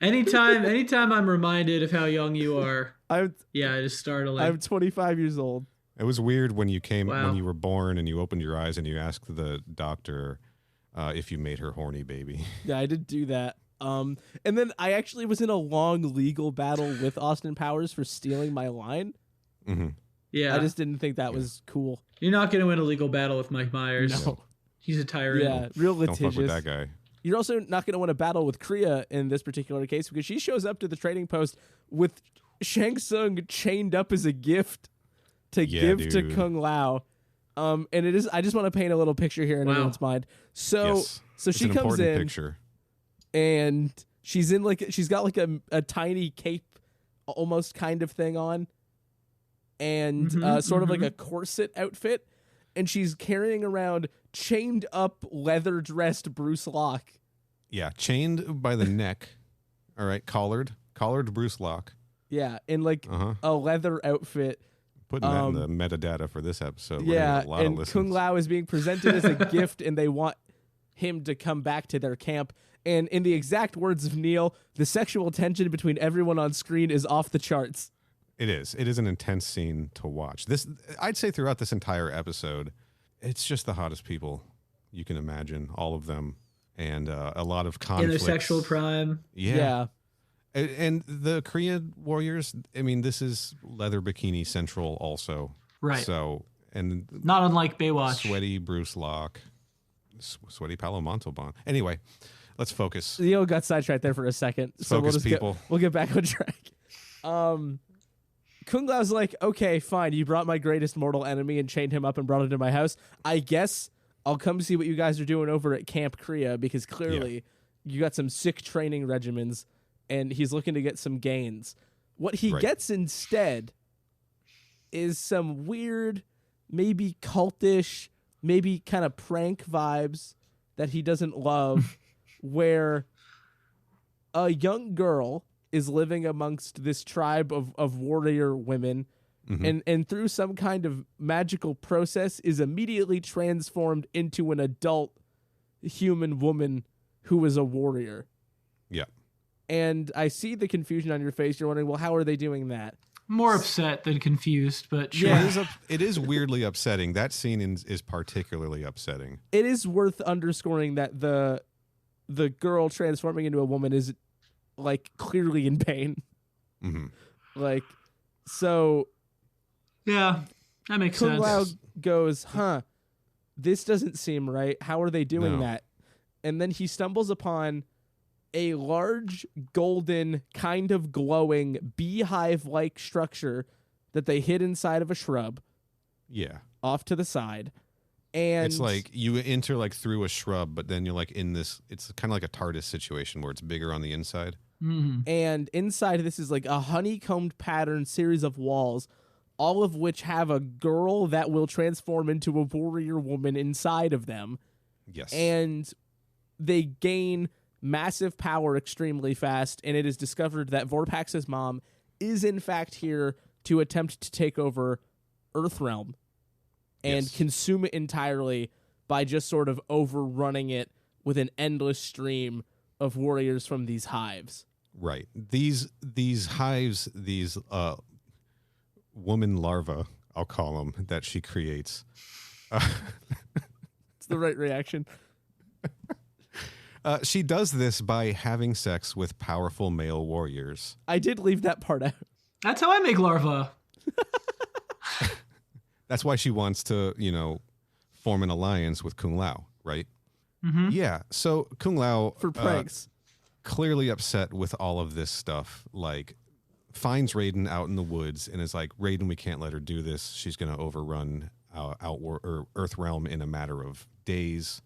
Anytime I'm reminded of how young you are, I just startle. I'm 25 years old. It was weird when you when you were born and you opened your eyes and you asked the doctor if you made her horny baby. Yeah, I did do that. And then I actually was in a long legal battle with Austin Powers for stealing my line. Mm-hmm. Yeah. I just didn't think that was cool. You're not going to win a legal battle with Mike Myers. No. He's a tyrant. Yeah, real litigious. Don't fuck with that guy. You're also not going to win a battle with Kriya in this particular case because she shows up to the trading post with Shang Tsung chained up as a gift to Yeah, give to dude. Kung Lao. And it is. I just want to paint a little picture here in Wow. everyone's mind. So, Yes. so It's she an comes important in picture. and she's in like she's got like a tiny cape, almost kind of thing on, and sort of like a corset outfit, and she's carrying around chained up leather dressed Bruce Locke. Yeah, chained by the neck. All right, collared Bruce Locke. Yeah, in like Uh-huh. a leather outfit. Putting that in the metadata for this episode. We're gonna Yeah, get a lot of and listens. Kung Lao is being presented as a gift, and they want him to come back to their camp. And in the exact words of Neil, the sexual tension between everyone on screen is off the charts. It is. It is an intense scene to watch. This, I'd say, throughout this entire episode, it's just the hottest people you can imagine. All of them, and a lot of In conflict. their sexual prime. Yeah. And the Korean warriors. I mean, this is leather bikini central, also. Right. So, and Not unlike Baywatch. sweaty Bruce Locke, sweaty Palo Montalban. Anyway, let's focus. Neil got sidetracked there for a second, so Focus, we'll just people. we'll get back on track. Kung Lao's like, okay, fine, you brought my greatest mortal enemy and chained him up and brought him to my house. I guess I'll come see what you guys are doing over at Camp Krew, because clearly you got some sick training regimens, and he's looking to get some gains. What he Right. gets instead is some weird, maybe cultish, maybe kind of prank vibes that he doesn't love, where a young girl is living amongst this tribe of warrior women, and through some kind of magical process is immediately transformed into an adult human woman who is a warrior. Yeah. And I see the confusion on your face. You're wondering, well, how are they doing that? More upset than confused, but sure. Yeah. It is weirdly upsetting. That scene is particularly upsetting. It is worth underscoring that the girl transforming into a woman is like clearly in pain. Mm-hmm. Like, so Yeah, that makes Kung sense. Lao goes, this doesn't seem right. How are they doing No. that? And then he stumbles upon a large, golden, kind of glowing, beehive-like structure that they hid inside of a shrub Yeah. off to the side. And It's like you enter like through a shrub, but then you're like in this, it's kind of like a TARDIS situation where it's bigger on the inside. And inside of this is like a honeycombed pattern series of walls, all of which have a girl that will transform into a warrior woman inside of them. Yes. And they gain massive power extremely fast, and it is discovered that Vorpax's mom is in fact here to attempt to take over Earthrealm and Yes. consume it entirely by just sort of overrunning it with an endless stream of warriors from these hives. Right. These hives, these woman larvae, I'll call them, that she creates. It's the right reaction. She does this by having sex with powerful male warriors. I did leave that part out. That's how I make larva. That's why she wants to, form an alliance with Kung Lao, right? Mm-hmm. Yeah. So Kung Lao For pranks. clearly upset with all of this stuff, like finds Raiden out in the woods and is like, Raiden, we can't let her do this. She's going to overrun Earthrealm in a matter of days.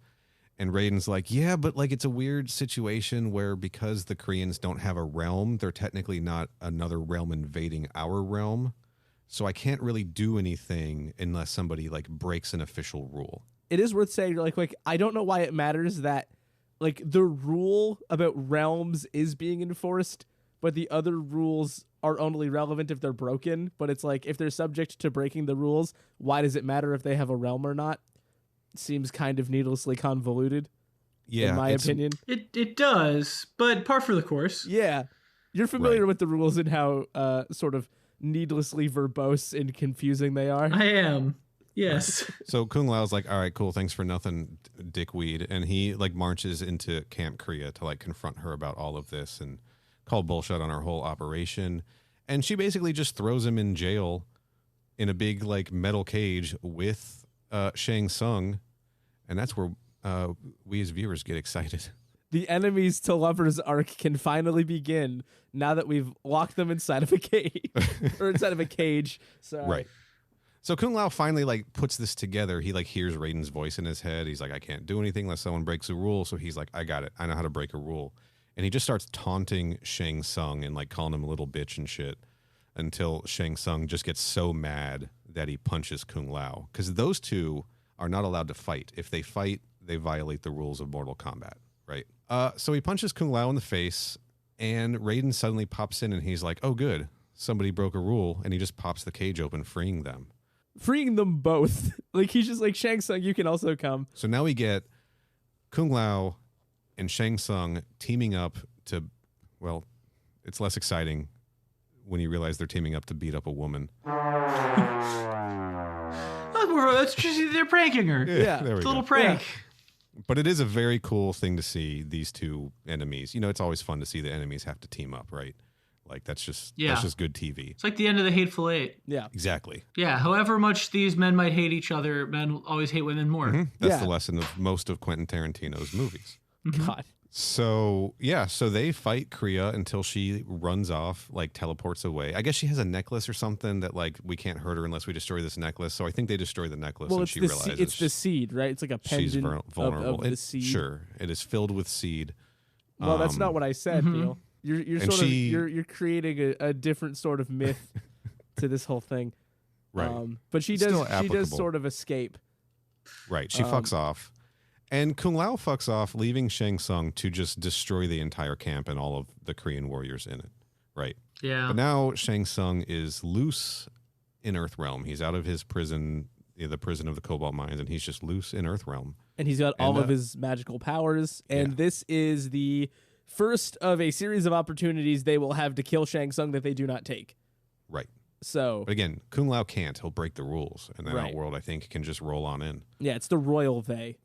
And Raiden's like, yeah, but like it's a weird situation where because the Koreans don't have a realm, they're technically not another realm invading our realm. So I can't really do anything unless somebody like breaks an official rule. It is worth saying, like, I don't know why it matters that, like, the rule about realms is being enforced, but the other rules are only relevant if they're broken. But it's like, if they're subject to breaking the rules, why does it matter if they have a realm or not? Seems kind of needlessly convoluted, Yeah, in my opinion. It does, but par for the course. Yeah. You're familiar Right. with the rules and how sort of needlessly verbose and confusing they are. I am. Yes. So Kung Lao's like, all right, cool, thanks for nothing, dickweed. And he like marches into Camp Krew to like confront her about all of this and call bullshit on her whole operation. And she basically just throws him in jail in a big like metal cage with Shang Tsung. And that's where we as viewers get excited. The enemies to lovers arc can finally begin now that we've locked them inside of a cage or inside of a cage. So Right. So Kung Lao finally like puts this together. He like hears Raiden's voice in his head. He's like, I can't do anything unless someone breaks a rule. So he's like, I got it. I know how to break a rule. And he just starts taunting Shang Tsung and like calling him a little bitch and shit until Shang Tsung just gets so mad that he punches Kung Lao. Because those two are not allowed to fight. If they fight, they violate the rules of Mortal Kombat, right? So he punches Kung Lao in the face, and Raiden suddenly pops in and he's like, oh, good. Somebody broke a rule, and he just pops the cage open, freeing them. Freeing them both. Like, he's just like, Shang Tsung, you can also come. So now we get Kung Lao and Shang Tsung teaming up to, well, it's less exciting when you realize they're teaming up to beat up a woman. That's just, they're pranking her. Yeah. There we It's a go. little prank. Yeah. But it is a very cool thing to see these two enemies. You know, it's always fun to see the enemies have to team up, right? Like, that's just good TV. It's like the end of the Hateful Eight. Yeah. Exactly. Yeah, however much these men might hate each other, men always hate women more. Mm-hmm. That's Yeah. the lesson of most of Quentin Tarantino's movies. God. So, yeah, so they fight Krew until she runs off, like teleports away. I guess she has a necklace or something that, like, we can't hurt her unless we destroy this necklace. So I think they destroy the necklace Well, and it's she the realizes it's the seed, right? It's like a she's pendant vulnerable. of the seed. Sure, it is filled with seed. Well, that's not what I said, Neil. You're And sort of she- you're creating a different sort of myth to this whole thing. Right. But she Still does applicable. sort of escape. Right. She fucks off. And Kung Lao fucks off, leaving Shang Tsung to just destroy the entire camp and all of the Korean warriors in it. Right. Yeah. But now Shang Tsung is loose in Earthrealm. He's out of his prison, the prison of the Cobalt Mines, and he's just loose in Earthrealm. And he's got all And, of his magical powers. And yeah. this is the first of a series of opportunities they will have to kill Shang Tsung that they do not take. Right. So, But again, Kung Lao can't. He'll break the rules. And then Right. Outworld, I think, can just roll on in. yeah, it's the royal they.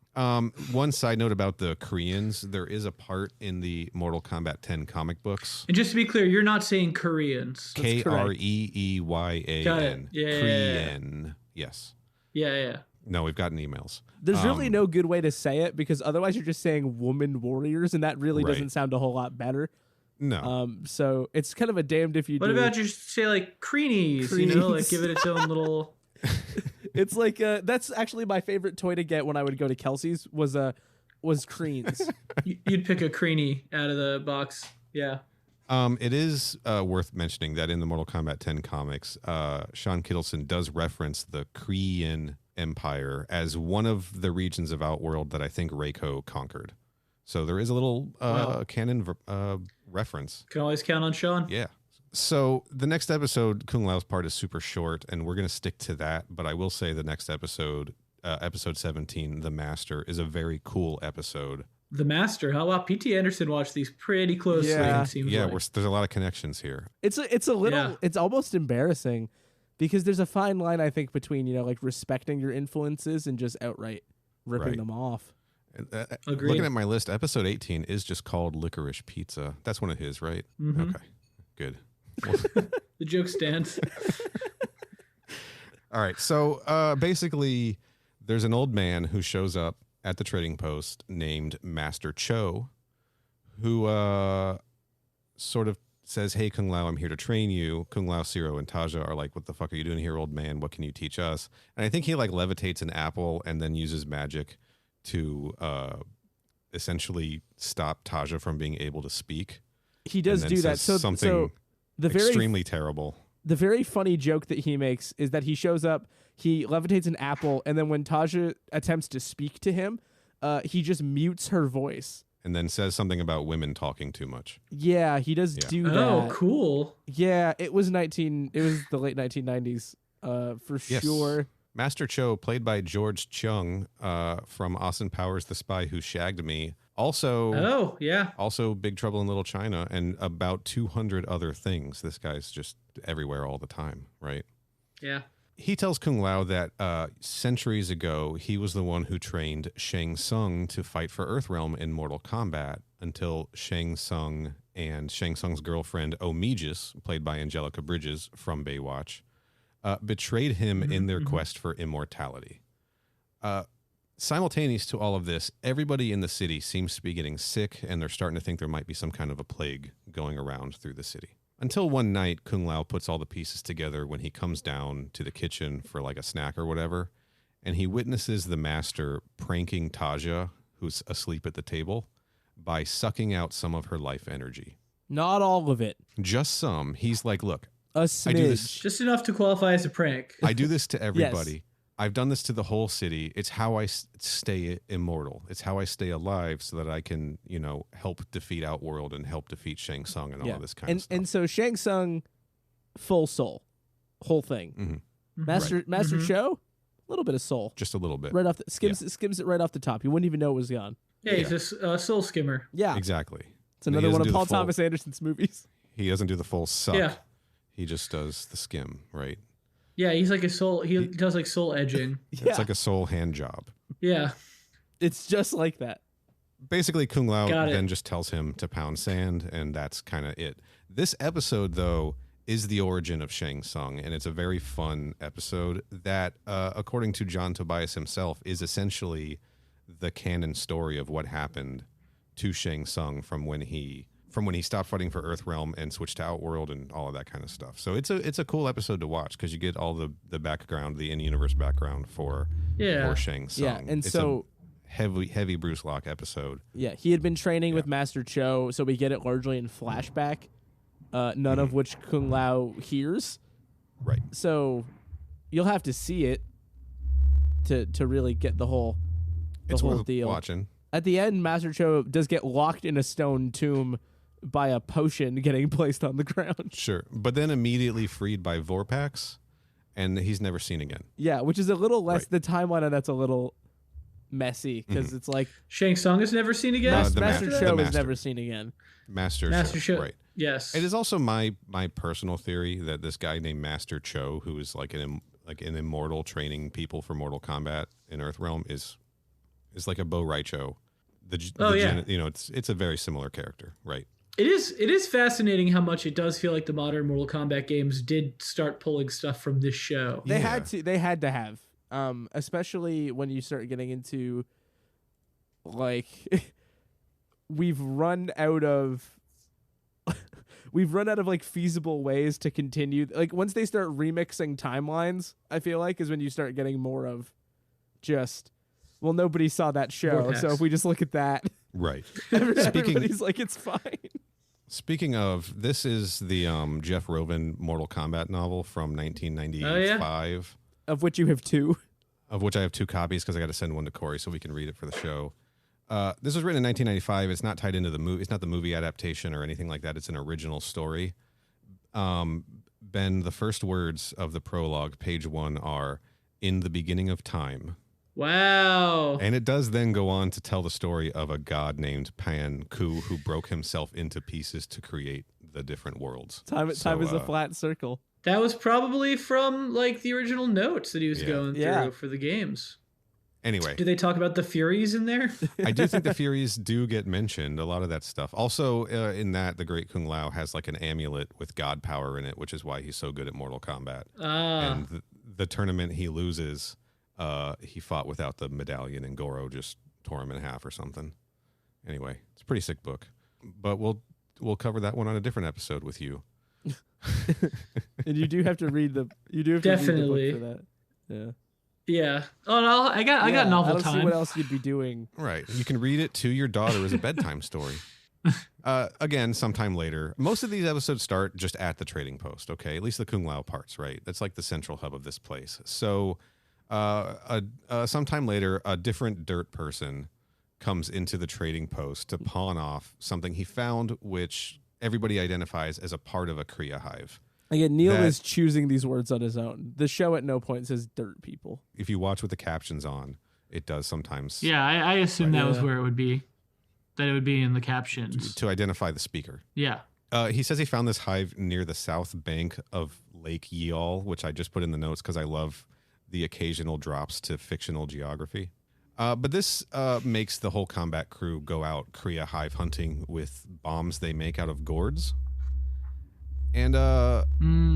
One side note about the Koreans, there is a part in the Mortal Kombat 10 comic books. And just to be clear, you're not saying Koreans. correct. Kreeyan. Got it. Yeah, yeah, yeah. Korean. Yes. Yeah. No, we've gotten emails. There's really no good way to say it because otherwise you're just saying woman warriors, and that really Right. doesn't sound a whole lot better. No. So it's kind of a damned if you What do. about just say like Creenies, you know, like Creenies. give it its own little... It's like that's actually my favorite toy to get when I would go to Kelsey's was Creens. You'd pick a Creenie out of the box. Yeah. It is worth mentioning that in the Mortal Kombat 10 comics, Sean Kittleson does reference the Korean Empire as one of the regions of Outworld that I think Reiko conquered. So there is a little Wow. canon reference. Can always count on Sean. Yeah. So the next episode, Kung Lao's part is super short, and we're going to stick to that. But I will say the next episode, episode 17, The Master, is a very cool episode. The Master. How about P.T. Anderson watched these pretty closely, Yeah. it seems Yeah, like. there's a lot of connections here. It's a little. Yeah. It's almost embarrassing because there's a fine line I think between like respecting your influences and just outright ripping Right. them off. Agreed. Looking at my list, episode 18 is just called Licorice Pizza. That's one of his, right? Mhm. Okay, good. The joke stands. All right. So basically, there's an old man who shows up at the trading post named Master Cho, who sort of says, hey, Kung Lao, I'm here to train you. Kung Lao, Zero, and Taja are like, what the fuck are you doing here, old man? What can you teach us? And I think he like levitates an apple and then uses magic to essentially stop Taja from being able to speak. He does And then do that. says So something the very extremely terrible. the very funny joke that he makes is that he shows up, he levitates an apple, and then when Taja attempts to speak to him, he just mutes her voice. And then says something about women talking too much. Yeah, he does Yeah. do that. Oh, cool. Yeah, it was the late 1990s, for Yes. sure. Master Cho, played by George Chung from Austin Powers, The Spy Who Shagged Me. Oh, yeah. Also Big Trouble in Little China and about 200 other things. This guy's just everywhere all the time, right? Yeah. He tells Kung Lao that centuries ago, he was the one who trained Shang Tsung to fight for Earthrealm in Mortal Kombat until Shang Tsung and Shang Tsung's girlfriend, Omegis, played by Angelica Bridges from Baywatch, betrayed him in their quest for immortality. Simultaneous to all of this, everybody in the city seems to be getting sick, and they're starting to think there might be some kind of a plague going around through the city. Until one night, Kung Lao puts all the pieces together when he comes down to the kitchen for like a snack or whatever, and he witnesses the master pranking Taja, who's asleep at the table, by sucking out some of her life energy. Not all of it. Just some. He's like, look, a smidge. I do this. Just enough to qualify as a prank. I do this to everybody. Yes. I've done this to the whole city. It's how I stay immortal. It's how I stay alive so that I can, help defeat Outworld and help defeat Shang Tsung and all of this kind of stuff. And so Shang Tsung, full soul, whole thing. Mm-hmm. Master Cho, a little bit of soul. Just a little bit. Right off skims it right off the top. You wouldn't even know it was gone. Yeah, he's a soul skimmer. Yeah. Exactly. It's another one of Paul Thomas Anderson's movies. He doesn't do the full suck. Yeah. He just does the skim, right? Yeah, he's like a soul. He does like soul edging. It's like a soul hand job. Yeah. It's just like that. Basically, Kung Lao then just tells him to pound sand, and that's kind of it. This episode, though, is the origin of Shang Tsung, and it's a very fun episode that, according to John Tobias himself, is essentially the canon story of what happened to Shang Tsung from when he stopped fighting for Earthrealm and switched to Outworld and all of that kind of stuff. So it's a cool episode to watch because you get all the background, the in-universe background for Shang Tsung. Yeah, and it's so heavy Bruce Locke episode. Yeah, he had been training with Master Cho, so we get it largely in flashback, none of which Kung Lao hears. Right. So you'll have to see it to really get the whole deal. Watching. At the end, Master Cho does get locked in a stone tomb by a potion getting placed on the ground. Sure, but then immediately freed by Vorpax, and he's never seen again. Yeah, which is a little less. Right. The timeline on that's a little messy because it's like Shang Tsung is never seen again. Master Cho is never seen again. Master Cho, right? Yes. It is also my personal theory that this guy named Master Cho, who is like an immortal training people for Mortal Kombat in Earthrealm, is like a Bo Raicho. It's a very similar character, right? It is fascinating how much it does feel like the modern Mortal Kombat games did start pulling stuff from this show. They had to have, especially when you start getting into like we've run out of like feasible ways to continue. Like once they start remixing timelines, I feel like is when you start getting more of just. Well, nobody saw that show, so if we just look at that, right? Everybody's like, it's fine. Speaking of, this is the Jeff Rovin Mortal Kombat novel from 1995, of which you have two. Of which I have 2 copies because I got to send one to Corey so we can read it for the show. This was written in 1995. It's not tied into the movie. It's not the movie adaptation or anything like that. It's an original story. Ben, the first words of the prologue, page 1, are "In the beginning of time." Wow. And it does then go on to tell the story of a god named Pan Ku who broke himself into pieces to create the different worlds. Time is a flat circle. That was probably from like the original notes that he was going through for the games. Anyway. Do they talk about the Furies in there? I do think the Furies do get mentioned, a lot of that stuff. Also, in that, the Great Kung Lao has like an amulet with god power in it, which is why he's so good at Mortal Kombat. And the tournament he loses... he fought without the medallion and Goro just tore him in half or something. Anyway, it's a pretty sick book. But we'll cover that one on a different episode with you. And you do have to read the read the book for that. Yeah. Yeah. Oh no, I got novel I don't time. see what else you'd be doing. Right. You can read it to your daughter as a bedtime story. Again, sometime later. Most of these episodes start just at the trading post, okay? At least the Kung Lao parts, right? That's like the central hub of this place. So sometime later, a different dirt person comes into the trading post to pawn off something he found, which everybody identifies as a part of a Kriya hive. Again, Neil is choosing these words on his own. The show at no point says dirt people. If you watch with the captions on, it does sometimes. Yeah, I assume that was where it would be. That it would be in the captions. To identify the speaker. Yeah. He says he found this hive near the south bank of Lake Yeol, which I just put in the notes because I love the occasional drops to fictional geography. But this makes the whole combat crew go out Kriya hive hunting with bombs they make out of gourds. And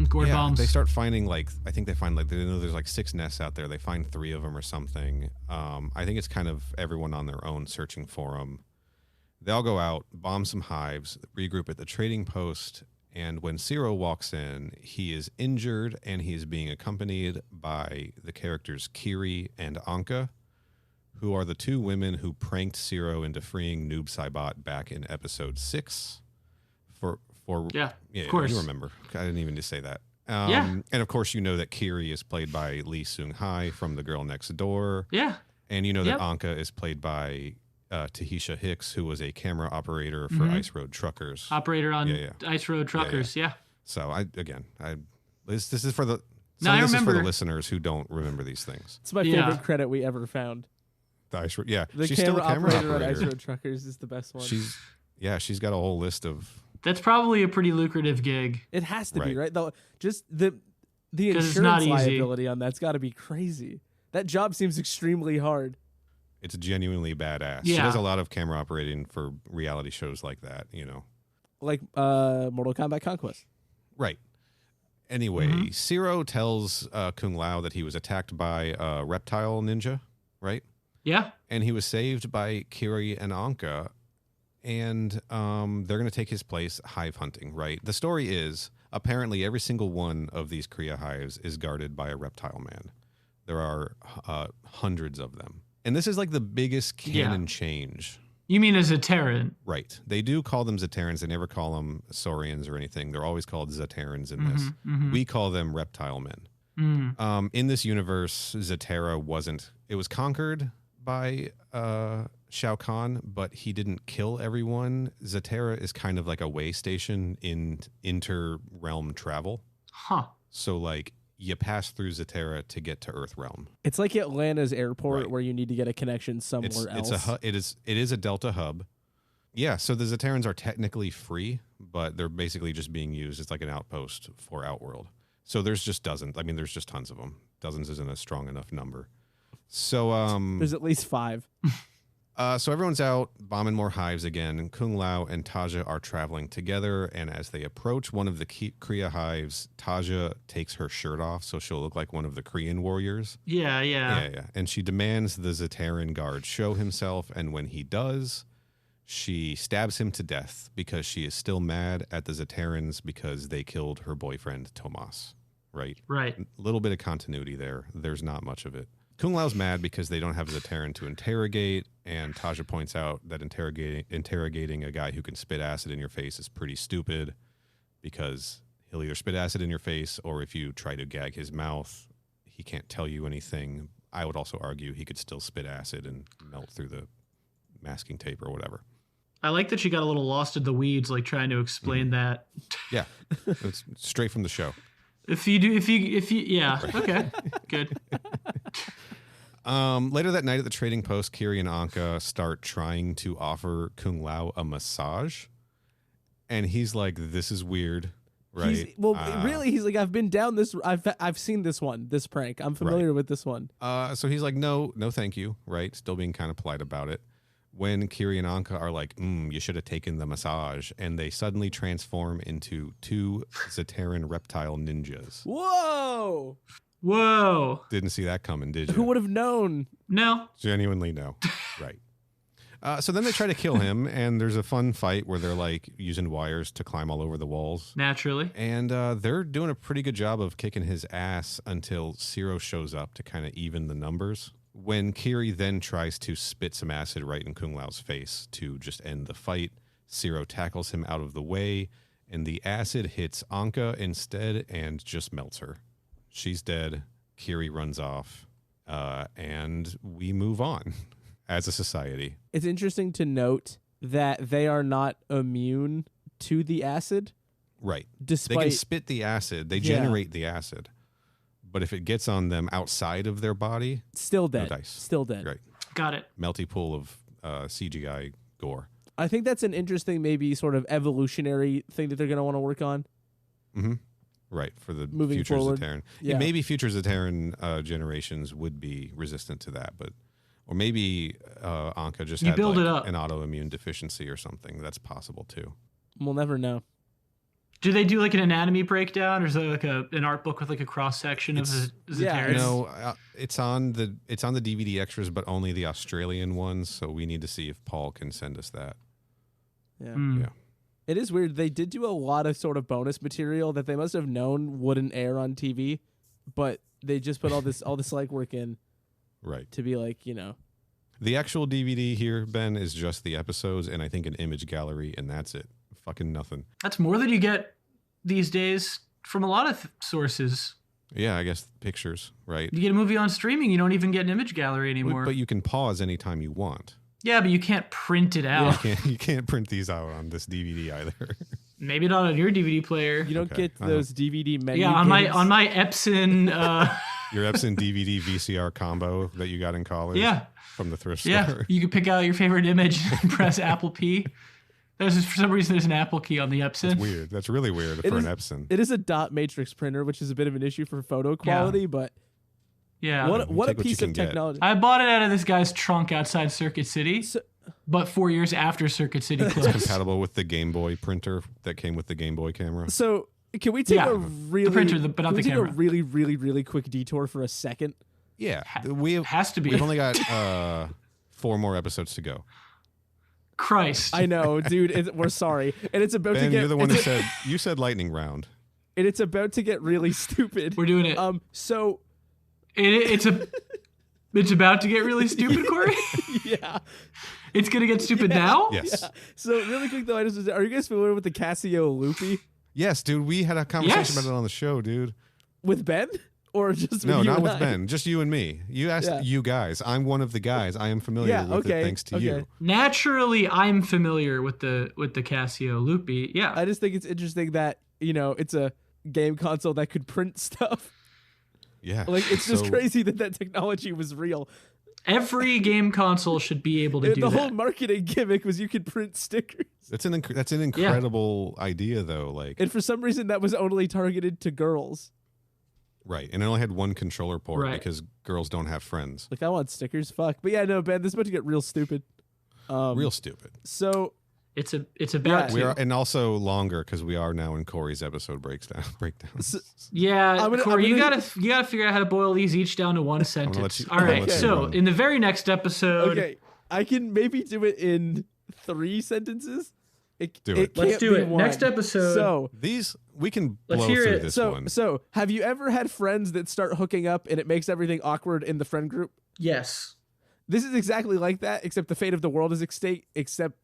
gourd bombs. They start finding I think they find they know there's 6 nests out there. They find 3 of them or something. I think it's kind of everyone on their own searching for them. They all go out, bomb some hives, regroup at the trading post, And when Zero walks in, he is injured and he is being accompanied by the characters Kiri and Anka, who are the two women who pranked Zero into freeing Noob Saibot back in episode 6. Of course. You remember. I didn't even just say that. And of course, you know that Kiri is played by Lee Seung-hai from The Girl Next Door. Yeah. And you know that Anka is played by Tahisha Hicks, who was a camera operator for Ice Road Truckers. Operator on Ice Road Truckers, yeah. So this is for the is for the listeners who don't remember these things. It's my favorite credit we ever found. The Ice Road, yeah. The she's camera still a camera operator operator on Ice Road Truckers is the best one. She's got a whole list of. That's probably a pretty lucrative gig. It has to be, right? Though, just the insurance liability on that's got to be crazy. That job seems extremely hard. It's genuinely badass. Yeah. She does a lot of camera operating for reality shows like that, Like Mortal Kombat Conquest. Right. Anyway, Zero tells Kung Lao that he was attacked by a reptile ninja, right? Yeah. And he was saved by Kiri and Anka, and they're going to take his place hive hunting, right? The story is, apparently every single one of these Kriya hives is guarded by a reptile man. There are hundreds of them. And this is like the biggest canon change. You mean a Zaterran? Right. They do call them Zaterrans. They never call them Saurians or anything. They're always called Zaterrans in this. We call them reptile men. In this universe, Zatera it was conquered by Shao Kahn, but he didn't kill everyone. Zatera is kind of like a way station in inter-realm travel. Huh. So like you pass through Zatera to get to Earthrealm. It's like Atlanta's airport where you need to get a connection somewhere else. It is a Delta hub. Yeah, so the Zaterrans are technically free, but they're basically just being used. It's like an outpost for Outworld. So there's just dozens. I mean, there's just tons of them. Dozens isn't a strong enough number. So there's at least 5. So everyone's out bombing more hives again, and Kung Lao and Taja are traveling together, and as they approach one of the Kriya hives, Taja takes her shirt off so she'll look like one of the Korean warriors. Yeah. And she demands the Zaterran guard show himself, and when he does, she stabs him to death because she is still mad at the Zaterrans because they killed her boyfriend, Tomas. Right? Right. A little bit of continuity there. There's not much of it. Kung Lao's mad because they don't have Zaterran to interrogate, and Taja points out that interrogating a guy who can spit acid in your face is pretty stupid because he'll either spit acid in your face, or if you try to gag his mouth, he can't tell you anything. I would also argue he could still spit acid and melt through the masking tape or whatever. I like that she got a little lost in the weeds, like trying to explain that. Yeah, it's straight from the show. Yeah, okay, good. Later that night at the trading post, Kiri and Anka start trying to offer Kung Lao a massage, and he's like, "This is weird." Right. Really, he's like, I've been down this. I've seen this prank. I'm familiar with this one. So he's like, no, thank you. Right. Still being kind of polite about it. When Kiri and Anka are like, you should have taken the massage, and they suddenly transform into 2 Zaterran reptile ninjas. Whoa! Didn't see that coming, did you? Who would have known? No. Genuinely no. Right. So then they try to kill him, and there's a fun fight where they're like using wires to climb all over the walls. Naturally. And they're doing a pretty good job of kicking his ass until Zero shows up to kind of even the numbers. When Kiri then tries to spit some acid right in Kung Lao's face to just end the fight, Zero tackles him out of the way, and the acid hits Anka instead and just melts her. She's dead. Kiri runs off, and we move on as a society. It's interesting to note that they are not immune to the acid. Right. Despite they can spit the acid. They generate the acid. But if it gets on them outside of their body, still dead. No dice. Still dead. Right. Got it. Melty pool of CGI gore. I think that's an interesting, maybe sort of evolutionary thing that they're going to want to work on. Mm-hmm. Right, for the moving future forward. Zaterran. Yeah. Maybe future Zaterran generations would be resistant to that, or maybe Anka just had build it up. an autoimmune deficiency or something. That's possible too. We'll never know. Do they do like an anatomy breakdown, or is there like an art book with like a cross section of Zaterrans? No, it's on the DVD extras, but only the Australian ones. So we need to see if Paul can send us that. Yeah. Yeah. It is weird. They did do a lot of sort of bonus material that they must have known wouldn't air on TV, but they just put all this legwork in, Right. to be like, The actual DVD here, Ben, is just the episodes and I think an image gallery, and that's it. Fucking nothing. That's more than you get these days from a lot of sources. Yeah, I guess pictures, right? You get a movie on streaming, you don't even get an image gallery anymore. But you can pause anytime you want. Yeah, but you can't print it out. You can't print these out on this DVD either. Maybe not on your DVD player. you don't get those DVD menu. Yeah, on my Epson. Your Epson DVD VCR combo that you got in college. Yeah. From the thrift Yeah, store. you can pick out your favorite image and press Apple P. For some reason, there's an Apple key on the Epson. That's weird. That's really weird for an Epson. It is a dot matrix printer, which is a bit of an issue for photo quality, but yeah. What a Take piece you of can get. technology. I bought it out of this guy's trunk outside Circuit City, but 4 years after Circuit City closed. Compatible with the Game Boy printer that came with the Game Boy camera. So can we take a really printer, but not can we the take camera. a really, really, really quick detour for a second? Yeah. Has to be. We've only got 4 more episodes to go. Christ. I know, dude. We're sorry, and it's about to Ben, get. you're the one that you said lightning round. And it's about to get really stupid. We're doing it. So It's about to get really stupid, Corey. yeah. It's gonna get stupid now. Yes. Yeah. So really quick though, are you guys familiar with the Casio Loopy Yes, dude. We had a conversation about it on the show, dude. with Ben, or just No, with you not and with I? Ben. Just you and me. You asked you guys. I'm one of the guys. I am familiar with it thanks to you. Naturally, I'm familiar with the Casio Loopy. Yeah. I just think it's interesting that it's a game console that could print stuff. Yeah. Like it's just So- crazy that technology was real. Every game console should be able to do The that. whole marketing gimmick was you could print stickers, That's an incredible idea, though. Like, and for some reason that was only targeted to girls. right, and it only had one controller port Right. because girls don't have friends. Like I want stickers, fuck. But yeah, no, Ben, this is about to get real stupid. Real stupid. So It's about We to. are, and also longer because we are now in Corey's episode breakdown. Yeah, Corey, you gonna- gotta figure out how to boil these each down to one sentence. All I'm gonna right, let you so run. in the very next episode, okay, I can maybe do it in 3 sentences. Do it. let's can't do be it. one. Next episode. So These we can Let's blow hear through it. this so one. so have you ever had friends that start hooking up and it makes everything awkward in the friend group? Yes. This is exactly like that, except the fate of the world is extinct. Except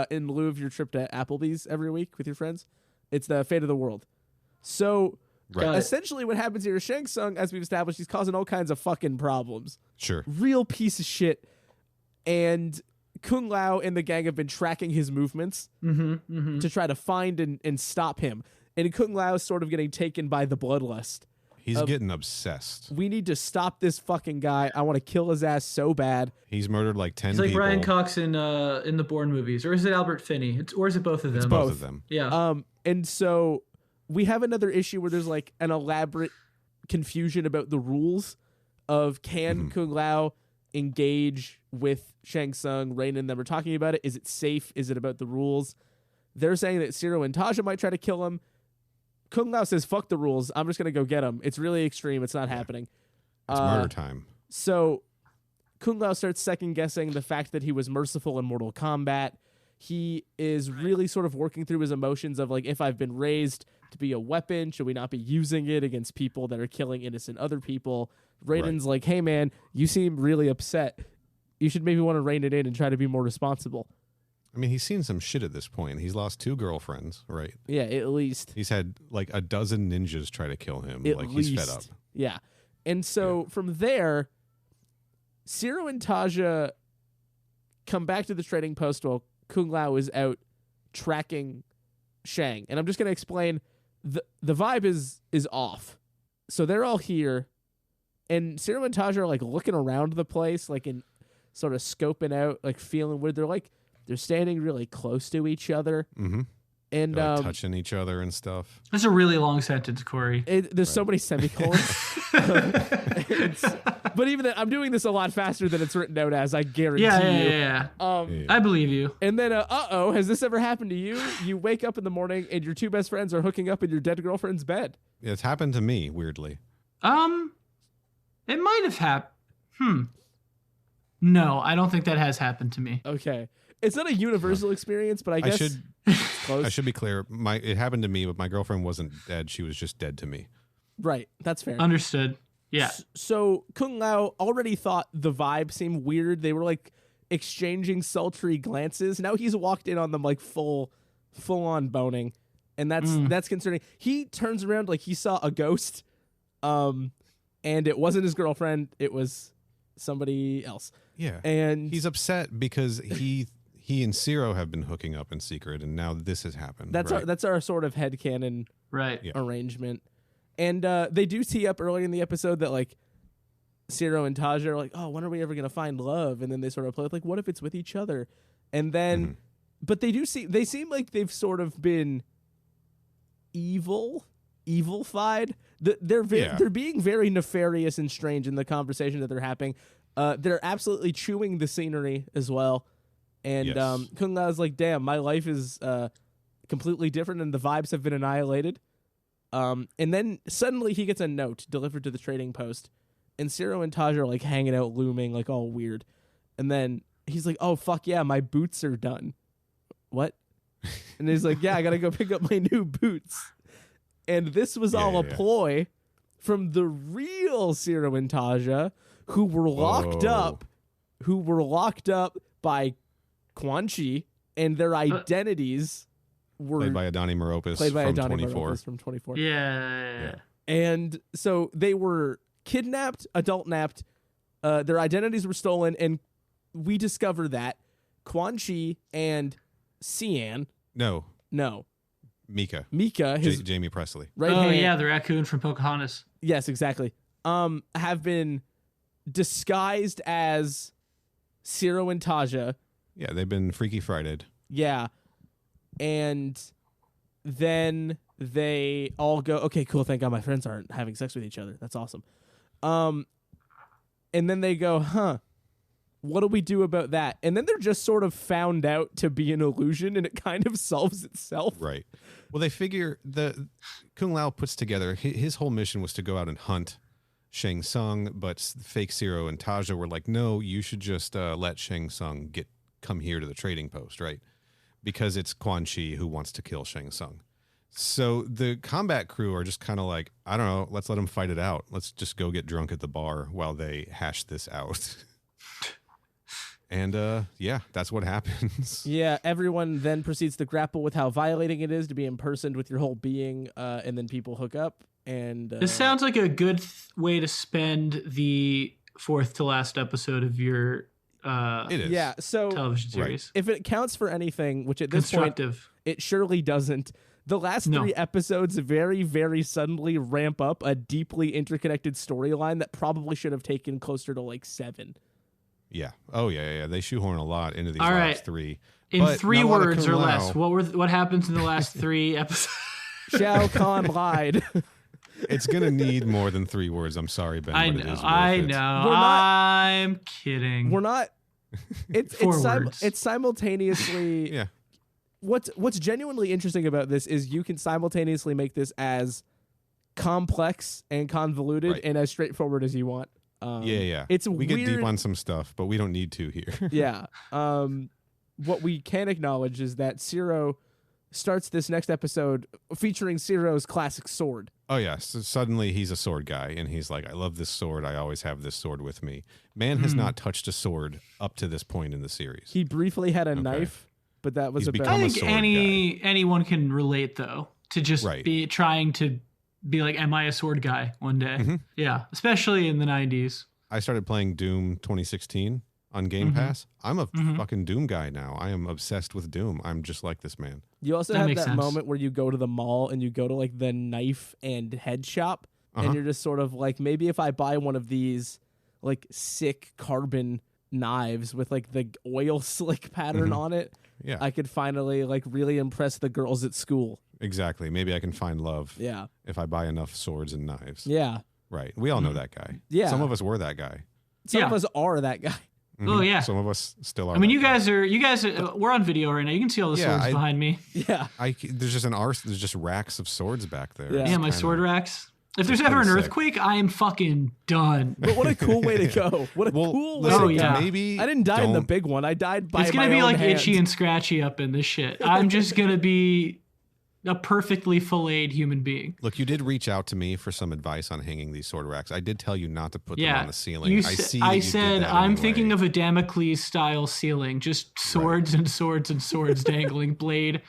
in lieu of your trip to Applebee's every week with your friends, it's the fate of the world. So Right. Got it. essentially, what happens here is Shang Tsung, as we've established, he's causing all kinds of fucking problems. Sure. Real piece of shit. And Kung Lao and the gang have been tracking his movements to try to find and stop him. And Kung Lao is sort of getting taken by the bloodlust. He's getting obsessed. We need to stop this fucking guy. I want to kill his ass so bad. He's murdered like 10 It's like people. Brian Cox in the Bourne movies, or is it Albert Finney? Or is it both of them? It's both of them. Yeah. And so we have another issue where there's like an elaborate confusion about the rules of can Kung Lao engage with Shang Tsung. Rain and them are talking about it. Is it safe? Is it about the rules? They're saying that Zero and Taja might try to kill him. Kung Lao says, fuck the rules. I'm just going to go get him. It's really extreme. It's not happening. It's murder time. So Kung Lao starts second guessing the fact that he was merciful in Mortal Kombat. He is really sort of working through his emotions of like, if I've been raised to be a weapon, should we not be using it against people that are killing innocent other people? Raiden's like, hey man, you seem really upset. You should maybe want to rein it in and try to be more responsible. I mean, he's seen some shit at this point. He's lost 2 girlfriends, right? Yeah, at least. He's had like a dozen ninjas try to kill him. At Like least. he's fed up. Yeah. And so from there, Zero and Taja come back to the trading post while Kung Lao is out tracking Shang. And I'm just going to explain the vibe is off. So they're all here, and Zero and Taja are like looking around the place, like in sort of scoping out, like feeling weird. They're standing really close to each other. Mm-hmm. And They're, like, touching each other and stuff. That's a really long sentence, Corey. There's so many semicolons. But even then, I'm doing this a lot faster than it's written out as, I guarantee you. Yeah. I believe you. And then, has this ever happened to you? You wake up in the morning and your 2 best friends are hooking up in your dead girlfriend's bed. It's happened to me, weirdly. It might have happened. No, I don't think that has happened to me. Okay. It's not a universal experience, but I guess Close. I should be clear. It happened to me, but my girlfriend wasn't dead. She was just dead to me. Right. That's fair. Understood. Yeah. So Kung Lao already thought the vibe seemed weird. They were like exchanging sultry glances. Now he's walked in on them like full on boning, and that's concerning. He turns around like he saw a ghost, and it wasn't his girlfriend. It was somebody else. Yeah, and he's upset because he and Zero have been hooking up in secret, and now this has happened. That's our sort of headcanon arrangement. And they do tee up early in the episode that like Zero and Taja are like, oh, when are we ever gonna find love? And then they sort of play with like, what if it's with each other? And then, but they seem like they've sort of been evil-fied. They're being very nefarious and strange in the conversation that they're having. They're absolutely chewing the scenery as well. And Kung Lao's like, damn, my life is completely different, and the vibes have been annihilated. And then suddenly he gets a note delivered to the trading post, and Zero and Taj are like hanging out, looming, like all weird. And then he's like, oh, fuck yeah, my boots are done. What? And he's like, yeah, I got to go pick up my new boots. And this was all a ploy from the real Zero and Taja, who were locked up by Quan Chi, and their identities were played by Adani Meropis from 24. Yeah. And so they were kidnapped, adult napped, their identities were stolen, and we discover that Quan Chi and Cian. No. Mika, his Jamie Presley. Right hand, yeah, the raccoon from Pocahontas. Yes, exactly. Have been disguised as Zero and Taja. Yeah, they've been Freaky Friday'd. Yeah. And then they all go, okay, cool, thank God my friends aren't having sex with each other. That's awesome. And then they go, what do we do about that? And then they're just sort of found out to be an illusion, and it kind of solves itself. Right. Well, they figure Kung Lao puts together, his whole mission was to go out and hunt Shang Tsung, but fake Zero and Taja were like, no, you should just let Shang Tsung come here to the trading post, right? Because it's Quan Chi who wants to kill Shang Tsung. So the combat crew are just kind of like, I don't know, let's let them fight it out. Let's just go get drunk at the bar while they hash this out. And that's what happens. Yeah, everyone then proceeds to grapple with how violating it is to be impersoned with your whole being, and then people hook up. And this sounds like a good way to spend the fourth to last episode of your it is. Yeah, so television series. If it counts for anything, which at this point it surely doesn't, the last 3 episodes very, very suddenly ramp up a deeply interconnected storyline that probably should have taken closer to like 7. Yeah. Oh, yeah. They shoehorn a lot into these All last 3. In 3 words or less, what happens in the last 3 episodes? Shao Kahn lied. It's going to need more than 3 words. I'm sorry, Ben. I know. I'm kidding. We're not. It's simultaneously. Yeah. What's genuinely interesting about this is you can simultaneously make this as complex and convoluted and as straightforward as you want. Yeah. It's we weird. get deep on some stuff, but we don't need to here. Yeah. What we can acknowledge is that Zero starts this next episode featuring Zero's classic sword. Oh, yeah. So suddenly he's a sword guy, and he's like, I love this sword. I always have this sword with me. Man has not touched a sword up to this point in the series. He briefly had a knife, but that was about I think anyone can relate, though, to just be trying to be like, am I a sword guy one day? Mm-hmm. Yeah, especially in the 90s. I started playing Doom 2016 on Game Pass. I'm a fucking Doom guy now. I am obsessed with Doom. I'm just like this man. You also have that moment where you go to the mall and you go to like the knife and head shop, and you're just sort of like, maybe if I buy one of these like sick carbon knives with like the oil slick pattern on it, I could finally like really impress the girls at school. Exactly. Maybe I can find love. Yeah. If I buy enough swords and knives. Yeah. Right. We all know that guy. Yeah. Some of us were that guy. Some of us are that guy. Mm-hmm. Oh yeah. Some of us still are. I mean, you guys are. We're on video right now. You can see all the swords behind me. Yeah. There's just there's just racks of swords back there. Yeah, my sword racks. If there's ever an earthquake, I am fucking done. But what a cool way to go. What a cool way to go. Maybe I didn't die in the big one. I died by It's going to be like hand. itchy and scratchy up in this shit. I'm just going to be a perfectly filleted human being. Look, you did reach out to me for some advice on hanging these sword racks. I did tell you not to put them on the ceiling. I said I'm thinking of a Damocles style ceiling, just swords and swords and swords dangling blade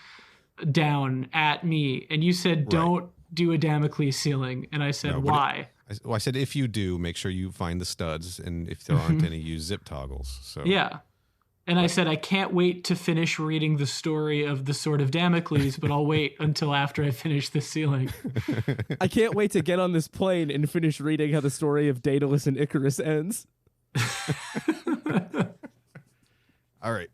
down at me. And you said don't do a Damocles ceiling. And I said why? I said if you do, make sure you find the studs, and if there aren't any, use zip toggles. So yeah. And I said, I can't wait to finish reading the story of the Sword of Damocles, but I'll wait until after I finish the ceiling. I can't wait to get on this plane and finish reading how the story of Daedalus and Icarus ends. All right.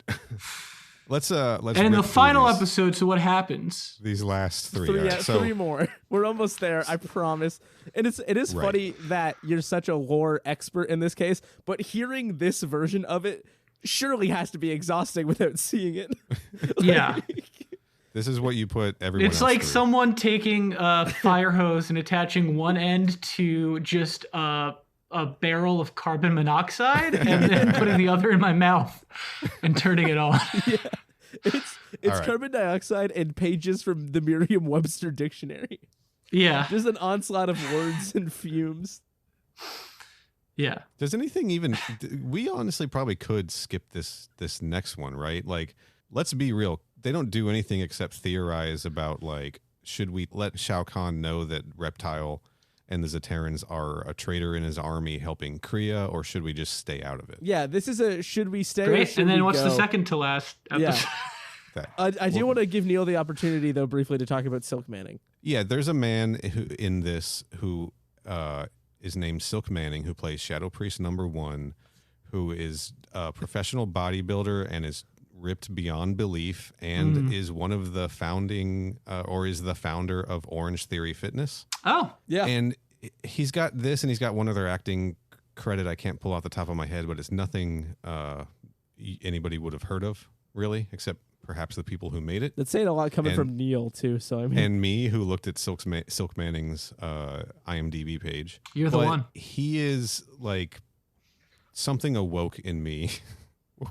Let's and in the final episode, so what happens? These last three. Three more. We're almost there, I promise. And it is funny that you're such a lore expert in this case, but hearing this version of it surely has to be exhausting without seeing it. Yeah. This is what you put everyone It's else like through. someone taking a fire hose and attaching one end to just a barrel of carbon monoxide and then putting the other in my mouth and turning it on. Yeah. It's carbon dioxide and pages from the Merriam-Webster dictionary. Yeah. Just an onslaught of words and fumes. Yeah. Does anything even... We honestly probably could skip this next one, right? Like, let's be real. They don't do anything except theorize about, like, should we let Shao Kahn know that Reptile and the Zaterrans are a traitor in his army helping Krew, or should we just stay out of it? Yeah, this is a should we stay or Great. should And then we what's go? the second to last episode? Yeah. I do want to give Neil the opportunity, though, briefly to talk about Silk Manning. Yeah, there's a man in this who is named Silk Manning, who plays Shadow Priest #1, who is a professional bodybuilder and is ripped beyond belief, and is one of the founding or is the founder of Orange Theory Fitness. Oh, yeah. And he's got this, and he's got one other acting credit I can't pull off the top of my head, but it's nothing anybody would have heard of, really, except perhaps the people who made it. That's saying a lot coming from Neil, too. So I mean, and me, who looked at Silk Manning's IMDb page. You're the one. He is like, something awoke in me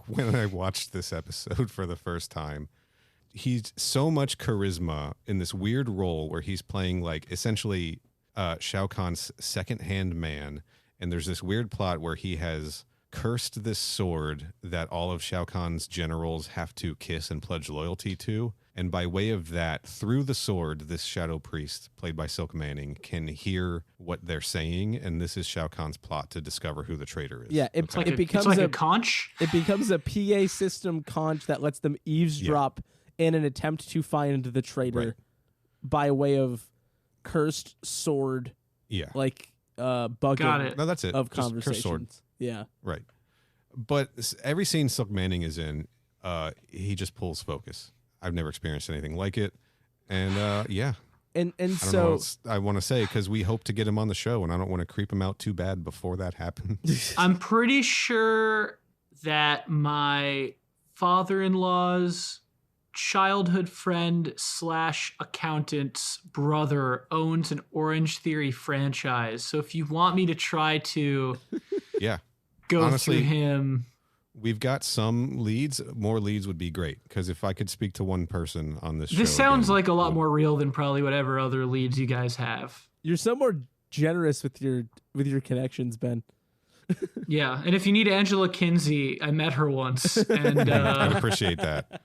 when I watched this episode for the first time. He's so much charisma in this weird role where he's playing like essentially Shao Kahn's second-hand man. And there's this weird plot where he has cursed this sword that all of Shao Kahn's generals have to kiss and pledge loyalty to. And by way of that, through the sword, this Shadow Priest, played by Silk Manning, can hear what they're saying. And this is Shao Kahn's plot to discover who the traitor is. Yeah, it becomes it's like a conch. It becomes a PA system conch that lets them eavesdrop in an attempt to find the traitor by way of cursed sword. Yeah. Like bugging Got it. No, that's it. of Just cursed conversations. sword. Yeah. Right. But every scene Silk Manning is in, he just pulls focus. I've never experienced anything like it. And yeah. And I don't know what else I want to say, because we hope to get him on the show, and I don't want to creep him out too bad before that happens. I'm pretty sure that my father-in-law's childhood friend / accountant's brother owns an Orange Theory franchise. So if you want me to try to go Honestly, through him, we've got some leads. More leads would be great, because if I could speak to one person on this show. this sounds again, like a lot more real than probably whatever other leads you guys have. You're so more generous with your connections, Ben. Yeah, and if you need Angela Kinsey, I met her once, and I'd appreciate that.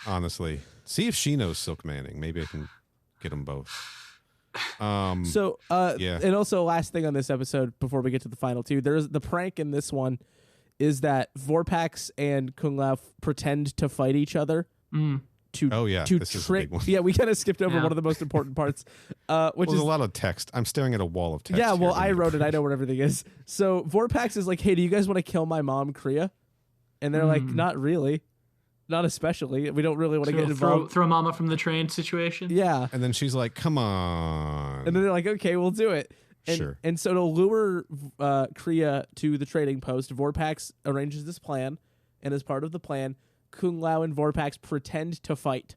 Honestly, see if she knows Silk Manning. Maybe I can get them both. So, and also last thing on this episode before we get to the final two, there's the prank in this one is that Vorpax and Kung Lao pretend to fight each other. To this is a big one. Yeah, we kind of skipped over one of the most important parts, which is a lot of text. I'm staring at a wall of text. Yeah, well, here. I wrote it. I know where everything is. So Vorpax is like, "Hey, do you guys want to kill my mom, Krew?" And they're like, "Not really, not especially. We don't really want to get involved." Throw mama from the train situation. Yeah, and then she's like, "Come on," and then they're like, "Okay, we'll do it." And, sure. And so to lure Krew to the trading post, Vorpax arranges this plan, and as part of the plan, Kung Lao and Vorpax pretend to fight.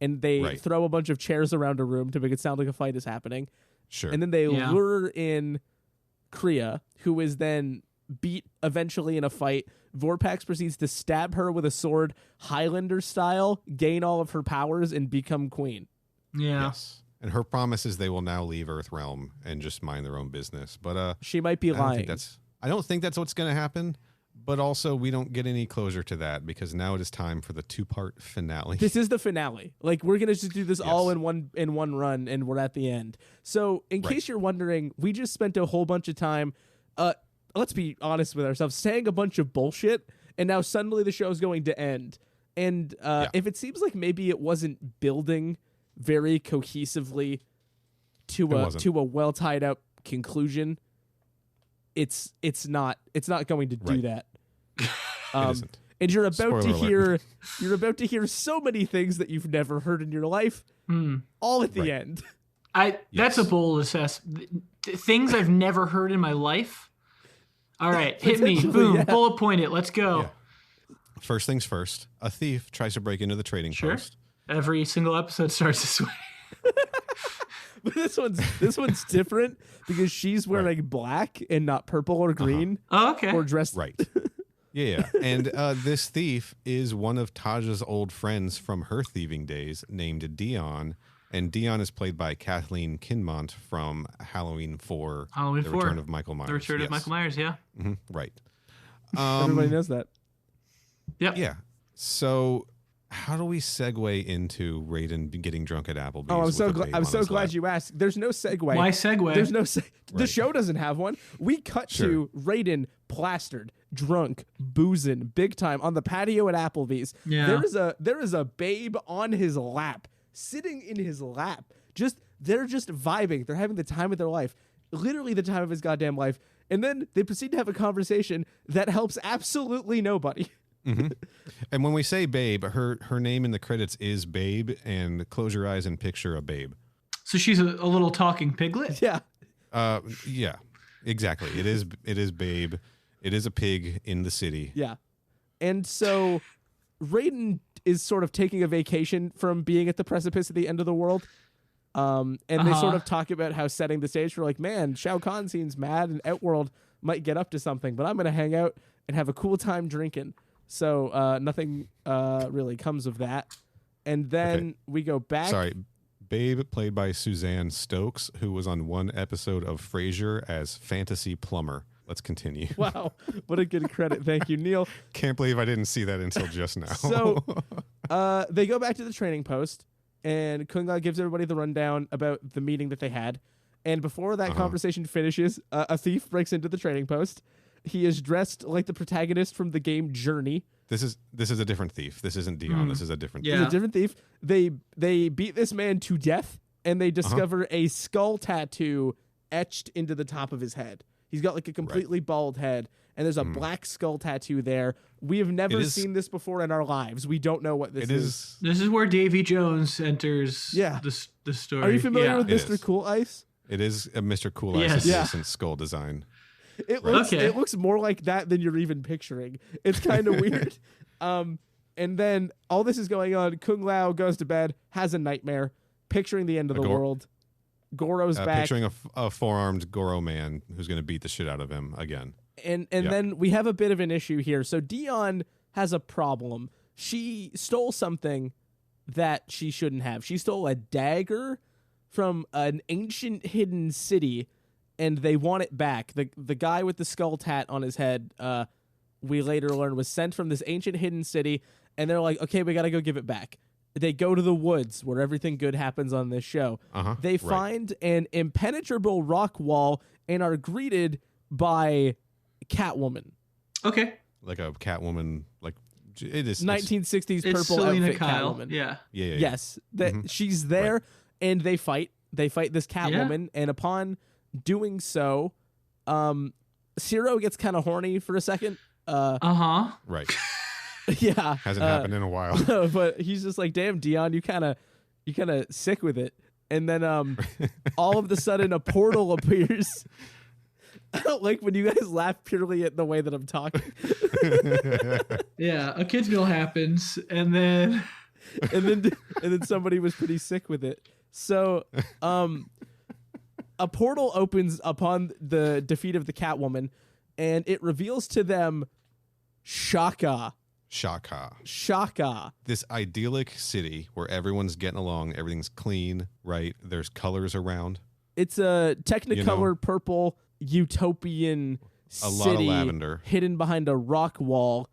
and they Right. throw a bunch of chairs around a room to make it sound like a fight is happening. Sure. And then they Yeah. lure in Krew, who is then beat eventually in a fight. Vorpax proceeds to stab her with a sword, Highlander style, gain all of her powers, and become queen. Yeah. Yes. And her promise is they will now leave Earthrealm and just mind their own business. But She might be lying. I don't think that's what's going to happen. But also, we don't get any closure to that because now it is time for the 2-part finale. This is the finale. Like, we're gonna just do this Yes. all in one run, and we're at the end. So, in Right. case you're wondering, we just spent a whole bunch of time. Let's be honest with ourselves, saying a bunch of bullshit, and now suddenly the show's going to end. And if it seems like maybe it wasn't building very cohesively to a well tied up conclusion, it's not going to do Right. that. It isn't. And you're about Spoiler to alert. hear so many things that you've never heard in your life, all at the Right. end. That's a bold assessment. Things I've never heard in my life. All right, hit me. Potentially, Boom. yeah. Bullet point it. Let's go. Yeah. First things first, a thief tries to break into the trading Sure. post. Every single episode starts this way. But this one's different because she's wearing black and not purple or green Oh, okay. or dressed. Right. Yeah. And this thief is one of Taja's old friends from her thieving days named Dion. And Dion is played by Kathleen Kinmont from Halloween 4. Halloween The 4. Return of Michael Myers. The Return of Yes. Michael Myers, yeah. Right. Everybody knows that. Yep. Yeah. So how do we segue into Raiden getting drunk at Applebee's? Oh, with I'm so glad you asked. There's no segue. Why segue? There's no the Right. show doesn't have one. We cut to Raiden plastered, drunk, boozing, big time on the patio at Applebee's. Yeah. There is a babe on his lap, sitting in his lap. They're just vibing. They're having the time of their life. Literally the time of his goddamn life. And then they proceed to have a conversation that helps absolutely nobody. And when we say babe, her name in the credits is Babe, and close your eyes and picture a babe. So she's a little talking piglet? Yeah. Yeah, exactly. It is Babe. It is a pig in the city. Yeah. And so Raiden is sort of taking a vacation from being at the precipice of the end of the world. And they sort of talk about how setting the stage for like, man, Shao Kahn seems mad and Outworld might get up to something, but I'm going to hang out and have a cool time drinking. So nothing really comes of that. And then we go back. Sorry. Babe, played by Suzanne Stokes, who was on one episode of Frasier as Fantasy Plumber. Let's continue. Wow. What a good credit. Thank you, Neil. Can't believe I didn't see that until just now. So they go back to the training post, and Kung Lao gives everybody the rundown about the meeting that they had. And before that conversation finishes, a thief breaks into the training post. He is dressed like the protagonist from the game Journey. This is a different thief. This isn't Dion. This is a different Yeah. He's a different thief. They beat this man to death, and they discover a skull tattoo etched into the top of his head. He's got like a completely bald head, and there's a black skull tattoo there. We have never seen this before in our lives. We don't know what this is. This is where Davy Jones enters the story. Are you familiar with It Mr. is. Cool Ice? It is a Mr. Cool Yes. Ice Yeah. adjacent skull design. It looks more like that than you're even picturing. It's kind of weird. And then all this is going on. Kung Lao goes to bed, has a nightmare, picturing the end of the world. Goro's back. Picturing a four-armed Goro man who's going to beat the shit out of him again. And then we have a bit of an issue here. So Dion has a problem. She stole something that she shouldn't have. She stole a dagger from an ancient hidden city, and they want it back. The guy with the skull tat on his head, we later learn, was sent from this ancient hidden city, and they're like, okay, we got to go give it back. They go to the woods where everything good happens on this show. They find an impenetrable rock wall and are greeted by Catwoman. Okay. Like a Catwoman, like it is 1960s It's purple Selena outfit Kyle. Catwoman. Yeah. Yeah. Yes, that she's there, and they fight. They fight this Catwoman, and upon doing so, Zero gets kind of horny for a second. Right. Yeah, Hasn't happened in a while. but he's just like, "Damn, Dion, you kind of sick with it." And then all of a sudden, a portal appears. I don't like when you guys laugh purely at the way that I'm talking. Yeah. A kid's meal happens, and then and then somebody was pretty sick with it. So, a portal opens upon the defeat of the Catwoman, and it reveals to them Shaka. This idyllic city where everyone's getting along, everything's clean, right? There's colors around. It's a Technicolor purple utopian a city lot of lavender hidden behind a rock wall.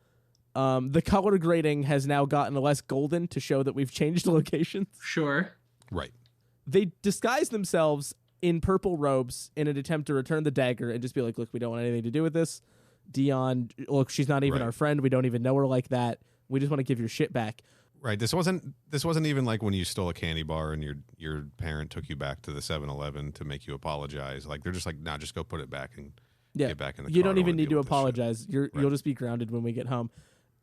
The color grading has now gotten less golden to show that we've changed locations. Sure. Right. They disguise themselves in purple robes in an attempt to return the dagger and just be like, look, we don't want anything to do with this. Dion, look, she's not even our friend. We don't even know her like that. We just want to give your shit back. Right. This wasn't even like when you stole a candy bar and your parent took you back to the 7-Eleven to make you apologize. Like they're just like, nah, just go put it back and get back in the car. You don't even need to apologize. You'll just be grounded when we get home.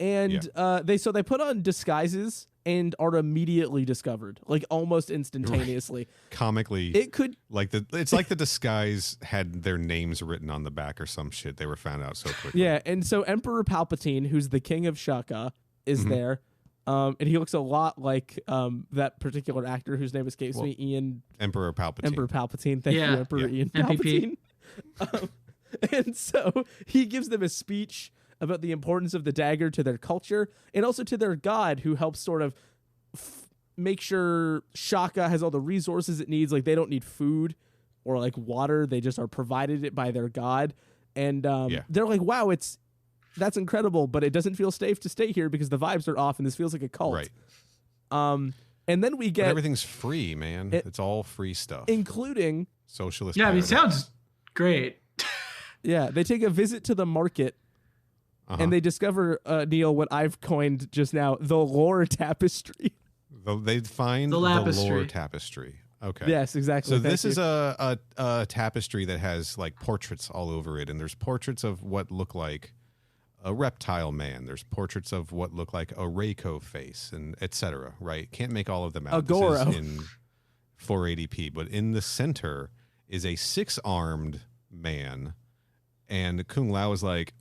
And they put on disguises and are immediately discovered, like almost instantaneously. Comically, it's like the disguise had their names written on the back or some shit. They were found out so quickly. Yeah, and so Emperor Palpatine, who's the king of Shaka, is there. And he looks a lot like that particular actor whose name escapes me, Emperor Palpatine. Thank you, Emperor Ian Palpatine. And so he gives them a speech about the importance of the dagger to their culture and also to their god, who helps sort of make sure Shaka has all the resources it needs. Like they don't need food or like water. They just are provided it by their god. And they're like, wow, that's incredible, but it doesn't feel safe to stay here because the vibes are off and this feels like a cult. Right. And then we get... But everything's free, man. It's all free stuff. Including... Socialist Yeah, paradise. I mean, sounds great. Yeah, they take a visit to the market and they discover, Neil, what I've coined just now, the lore tapestry. They find the lore tapestry. Okay. Yes, exactly. So this is a tapestry that has like portraits all over it, and there's portraits of what look like a reptile man. There's portraits of what look like a Reiko face, and etc. Right? Can't make all of them out. A Goro. This is in 480p, but in the center is a 6-armed man, and Kung Lao is like,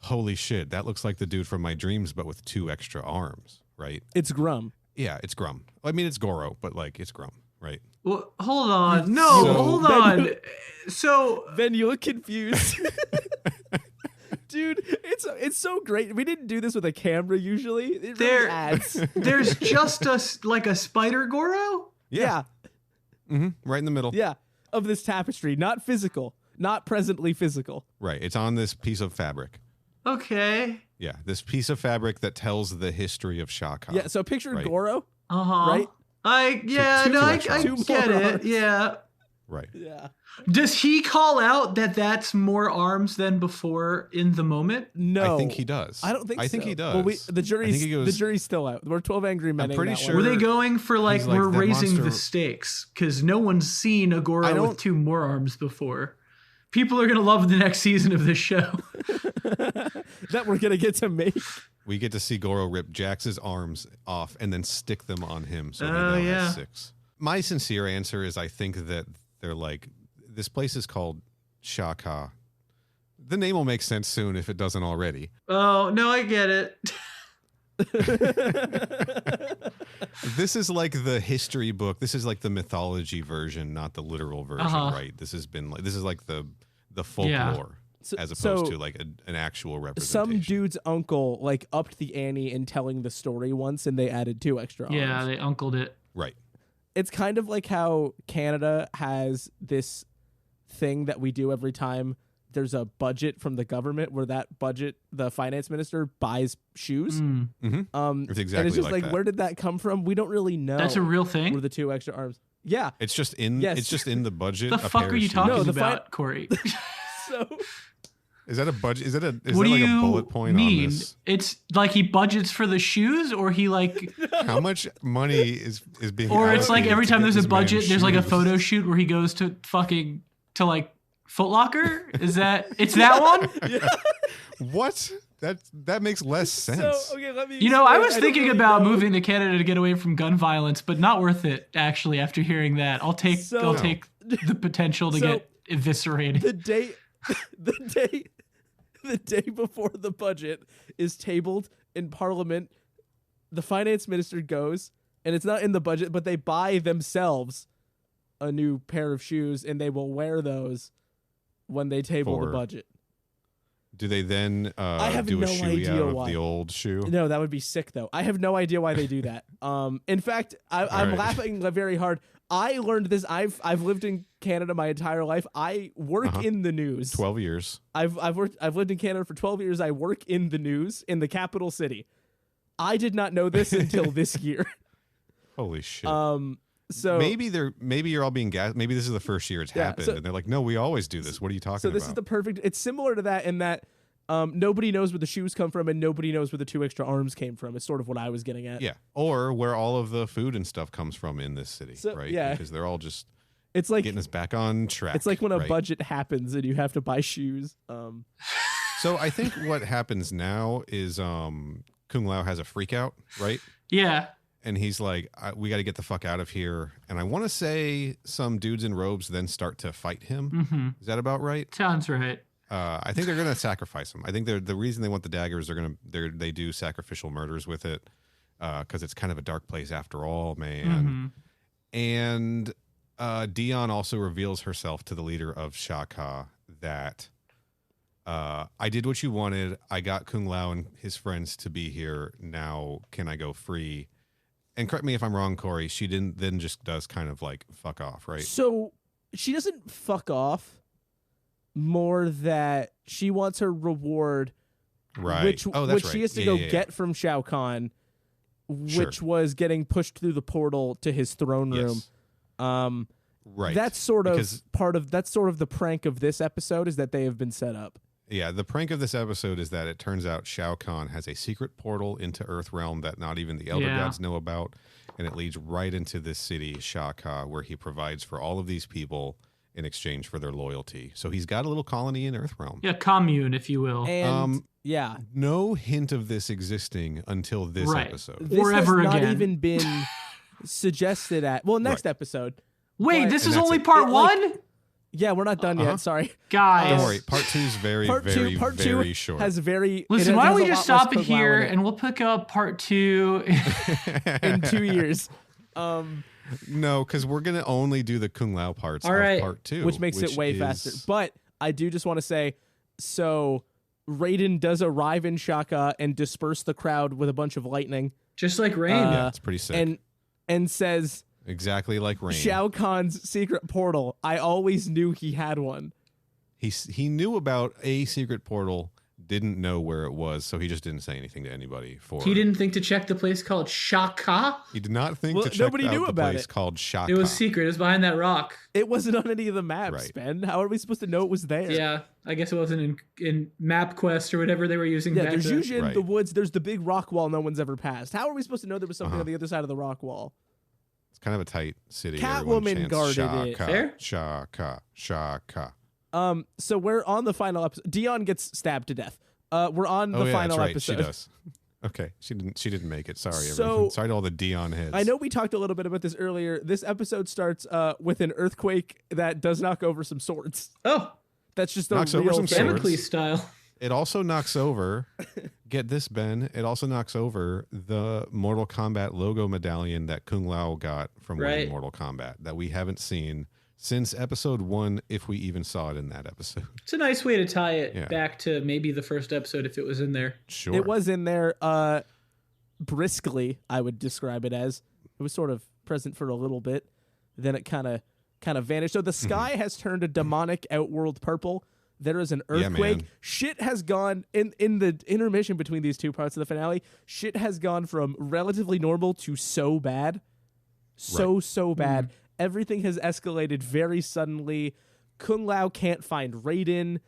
holy shit, that looks like the dude from my dreams, but with 2 extra arms, right? It's Grum. Yeah, it's Grum. I mean, it's Goro, but like it's Grum, right? Well, hold on. No, hold on. So Ben, you look confused. Dude, it's so great. We didn't do this with a camera usually. It really adds. There's just a spider Goro? Yeah. Right in the middle. Yeah. Of this tapestry, not physical, not presently physical. Right. It's on this piece of fabric. Okay. Yeah, this piece of fabric that tells the history of Shaka. Yeah, so picture Goro. Right? I get it. Yeah. Right. Yeah. Does he call out that that's more arms than before in the moment? No. I think he does. I don't think so. I think he does. Well, the jury's still out. We're 12 Angry Men. I'm pretty sure. Were they going for like, we're that raising monster... the stakes? Because no one's seen a Goro with 2 more arms before. People are going to love the next season of this show. That we're going to get to make. We get to see Goro rip Jax's arms off and then stick them on him. So he now has 6. My sincere answer is I think that they're like, this place is called Shaka. The name will make sense soon if it doesn't already. Oh, no, I get it. This is like the history book. This is like the mythology version, not the literal version, right? This is like the folklore as opposed to like an actual representation. Some dude's uncle like upped the ante in telling the story once, and they added 2 extra arms. Yeah, they uncled it. Right. It's kind of like how Canada has this thing that we do every time there's a budget from the government, where that budget, the finance minister buys shoes. It's exactly and it's just like that. Where did that come from? We don't really know. That's a real thing? Where the 2 extra arms. Yeah. It's just in the budget. The fuck are you talking about, Corey? So is that a budget? Is that what like do a you bullet point mean? on this? It's like he budgets for the shoes, or he like how much money is being or it's like every time there's a budget, there's like a shoes? photo shoot where he goes to like Foot Locker? Is that it's that one? Yeah. What? That makes less sense. So, okay, let me. I was thinking about moving to Canada to get away from gun violence, but not worth it. Actually, after hearing that, I'll take the potential to get eviscerated. The day before the budget is tabled in Parliament, the finance minister goes, and it's not in the budget, but they buy themselves a new pair of shoes, and they will wear those when they table the budget. Do they then I have do no a shoe idea out of why. the old shoe? No, that would be sick, though. I have no idea why they do that. In fact, I'm right. laughing very hard. I learned this. I've lived in Canada my entire life. I work in the news. 12 years. I've lived in Canada for 12 years. I work in the news in the capital city. I did not know this until this year. Holy shit. So maybe you're all being gas. Maybe this is the first year it's happened, and they're like, "No, we always do this. What are you talking about?" So this is the perfect. It's similar to that in that nobody knows where the shoes come from, and nobody knows where the 2 extra arms came from. It's sort of what I was getting at. Yeah, or where all of the food and stuff comes from in this city, So, right? yeah. Because they're all just It's like getting us back on track. it's like when a right? budget happens and you have to buy shoes. So I think what happens now is Kung Lao has a freak out, right? Yeah. And he's like, we got to get the fuck out of here. And I want to say some dudes in robes then start to fight him. Mm-hmm. Is that about right? Sounds right. I think they're going to sacrifice him. I think the reason they want the daggers, they do sacrificial murders with it because it's kind of a dark place after all, man. Mm-hmm. And Dion also reveals herself to the leader of Shaka that I did what you wanted. I got Kung Lao and his friends to be here. Now can I go free? And correct me if I'm wrong, Corey. She didn't then just does kind of like fuck off, right? So she doesn't fuck off. More that she wants her reward, Right. which That's she right. has to go get from Shao Kahn, which was getting pushed through the portal to his throne room. Yes. Right. That's sort of that's sort of the prank of this episode is that they have been set up. Yeah, the prank of this episode is that it turns out Shao Kahn has a secret portal into Earthrealm that not even the Elder Gods know about, and it leads right into this city, Shaka, where he provides for all of these people in exchange for their loyalty. So he's got a little colony in Earthrealm. Yeah, commune, if you will. And no hint of this existing until this episode. This Forever has not again. even been suggested at next episode. Wait, But- this And is that's only it. part one? Yeah, we're not done yet. Sorry. Guys. Don't worry, part 2 is very, Part very, two very short. has very. Listen, it why has don't we a just lot less stop it Kung Lao here in it and we'll pick up part 2. in 2 years. No, because we're going to only do the Kung Lao parts All of right. part 2. Which makes it way faster. But I do just want to say, so Raiden does arrive in Shaka and disperse the crowd with a bunch of lightning. Just like Rain. Yeah, it's pretty sick. And says, exactly like Rain. Shao Kahn's secret portal. I always knew he had one. He knew about a secret portal, didn't know where it was, so he just didn't say anything to anybody. He didn't think to check the place called Shaka? He did not think Well, to check nobody out knew the about place it. called Shaka. It was secret. It was behind that rock. It wasn't on any of the maps, Right. Ben. How are we supposed to know it was there? Yeah, I guess it wasn't in MapQuest or whatever they were using Yeah, back there's then. usually in Right. the woods, there's the big rock wall no one's ever passed. How are we supposed to know there was something Uh-huh. on the other side of the rock wall? It's kind of a tight city. Catwoman Everyone chants guarded it. Shaka, Fair? Shaka, Shaka. So we're on the final episode. Dion gets stabbed to death. We're on the final that's right. episode. She does. Okay, she didn't make it. Sorry, So- everyone. Sorry to all the Dion heads. I know we talked a little bit about this earlier. This episode starts with an earthquake that does knock over some swords. Oh, That's just a Knocks over real some thing. swords. Damocles style. It also knocks over. Get this, Ben. It also knocks over the Mortal Kombat logo medallion that Kung Lao got from winning Right. Mortal Kombat that we haven't seen since episode 1, if we even saw it in that episode. It's a nice way to tie it Yeah. back to maybe the first episode if it was in there. Sure. It was in there briskly, I would describe it as. It was sort of present for a little bit. Then it kind of vanished. So the sky has turned a demonic outworld purple. There is an Yeah, earthquake. man. Shit has gone in the intermission between these two parts of the finale. Shit has gone from relatively normal to so bad. So bad. Everything has escalated very suddenly. Kung Lao can't find Raiden.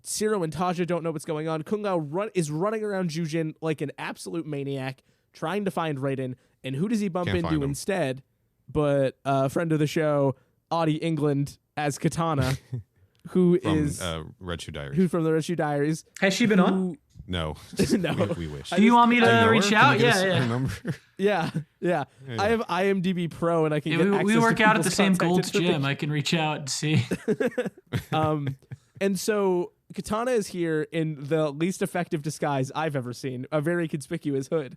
Ciro and Taja don't know what's going on. Kung Lao is running around Jujin like an absolute maniac, trying to find Raiden. And who does he bump Can't find into him. instead? But a friend of the show, Audie England as Katana, who from is Red Shoe Diaries. who's from the Red Shoe Diaries. Has she been on? Who, No. No. We wish. Do you want me Do you to know her? reach Can out? you get us Yeah, her yeah. number? yeah. I have IMDb Pro, and I can Yeah, get we access work to out at the people's same contact Gold's information. Gym. I can reach out and see. And so Katana is here in the least effective disguise I've ever seen, a very conspicuous hood.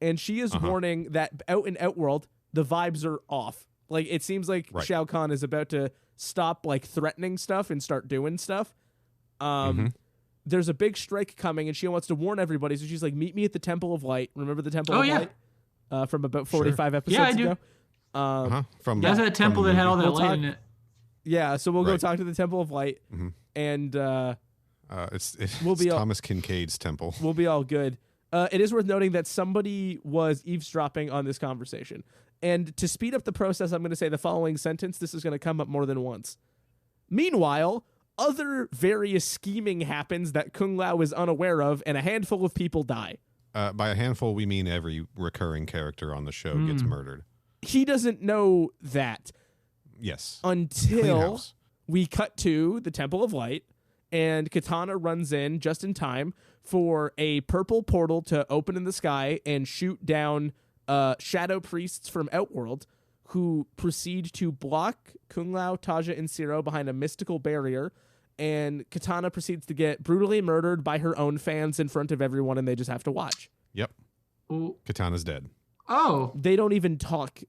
and she is warning that out in Outworld, the vibes are off. Like, it seems like Shao Kahn is about to stop, like, threatening stuff and start doing stuff. There's a big strike coming, and she wants to warn everybody. So she's like, meet me at the Temple of Light. Remember the Temple of Light? From about 45 episodes ago? That's that temple that had all that light in it. Yeah, so we'll go talk to the Temple of Light, and it's Thomas Kincaid's temple. We'll be all good. It is worth noting that somebody was eavesdropping on this conversation. And to speed up the process, I'm going to say the following sentence. This is going to come up more than once. Meanwhile, other various scheming happens that Kung Lao is unaware of, and a handful of people die. By a handful, we mean every recurring character on the show gets murdered. He doesn't know that. Yes. Until we cut to the Temple of Light, and Katana runs in just in time for a purple portal to open in the sky and shoot down shadow priests from Outworld, who proceed to block Kung Lao, Taja, and Zero behind a mystical barrier, and Katana proceeds to get brutally murdered by her own fans in front of everyone, and they just have to watch. Yep. Ooh. Katana's dead. Oh. They don't even talk.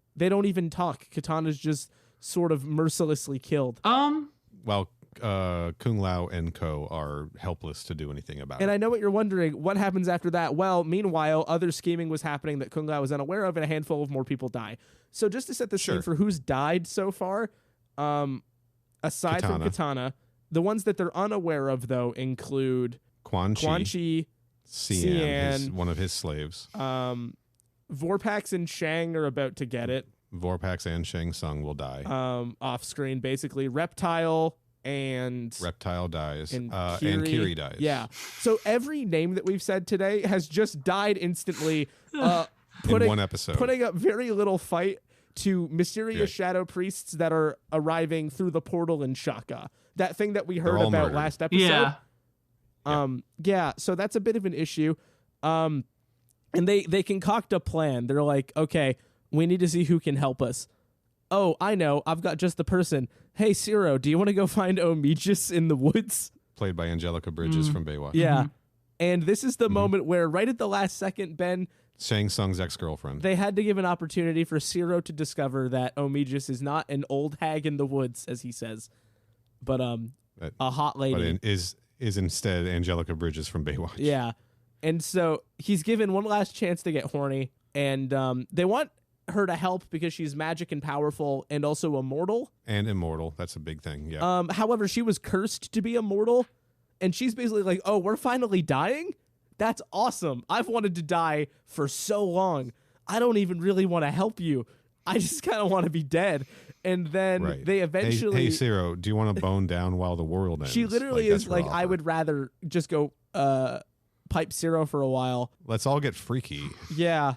Katana's just sort of mercilessly killed. Well, Kung Lao and Co. are helpless to do anything about it. And I know what you're wondering. What happens after that? Well, meanwhile, other scheming was happening that Kung Lao was unaware of, and a handful of more people die. So just to set the scene for who's died so far, aside from Katana, the ones that they're unaware of, though, include Quan Chi, Cian, one of his slaves. Vorpax and Shang are about to get it. Vorpax and Shang Tsung will die. Off screen, basically. Reptile dies. And Kiri dies. Yeah. So every name that we've said today has just died instantly. In one episode. Putting up very little fight to mysterious shadow priests that are arriving through the portal in Shaka. That thing that we heard about murdered. last episode. Yeah. So that's a bit of an issue. And they concoct a plan. They're like, okay, we need to see who can help us. Oh, I know. I've got just the person. Hey, Zero, do you want to go find Omijis in the woods? Played by Angelica Bridges from Baywatch. Yeah. And this is the moment where, right at the last second, Ben, Shang Tsung's ex-girlfriend. They had to give an opportunity for Zero to discover that Omijis is not an old hag in the woods, as he says, but a hot lady. But is instead Angelica Bridges from Baywatch. Yeah. And so he's given one last chance to get horny, and they want her to help because she's magic and powerful and also immortal. And immortal. That's a big thing, yeah. However, she was cursed to be immortal, and she's basically like, oh, we're finally dying? That's awesome. I've wanted to die for so long. I don't even really want to help you. I just kind of want to be dead. And then they eventually... Hey, Zero, do you want to bone down while the world ends? She literally is like, I would rather just go pipe Zero for a while. Let's all get freaky. Yeah.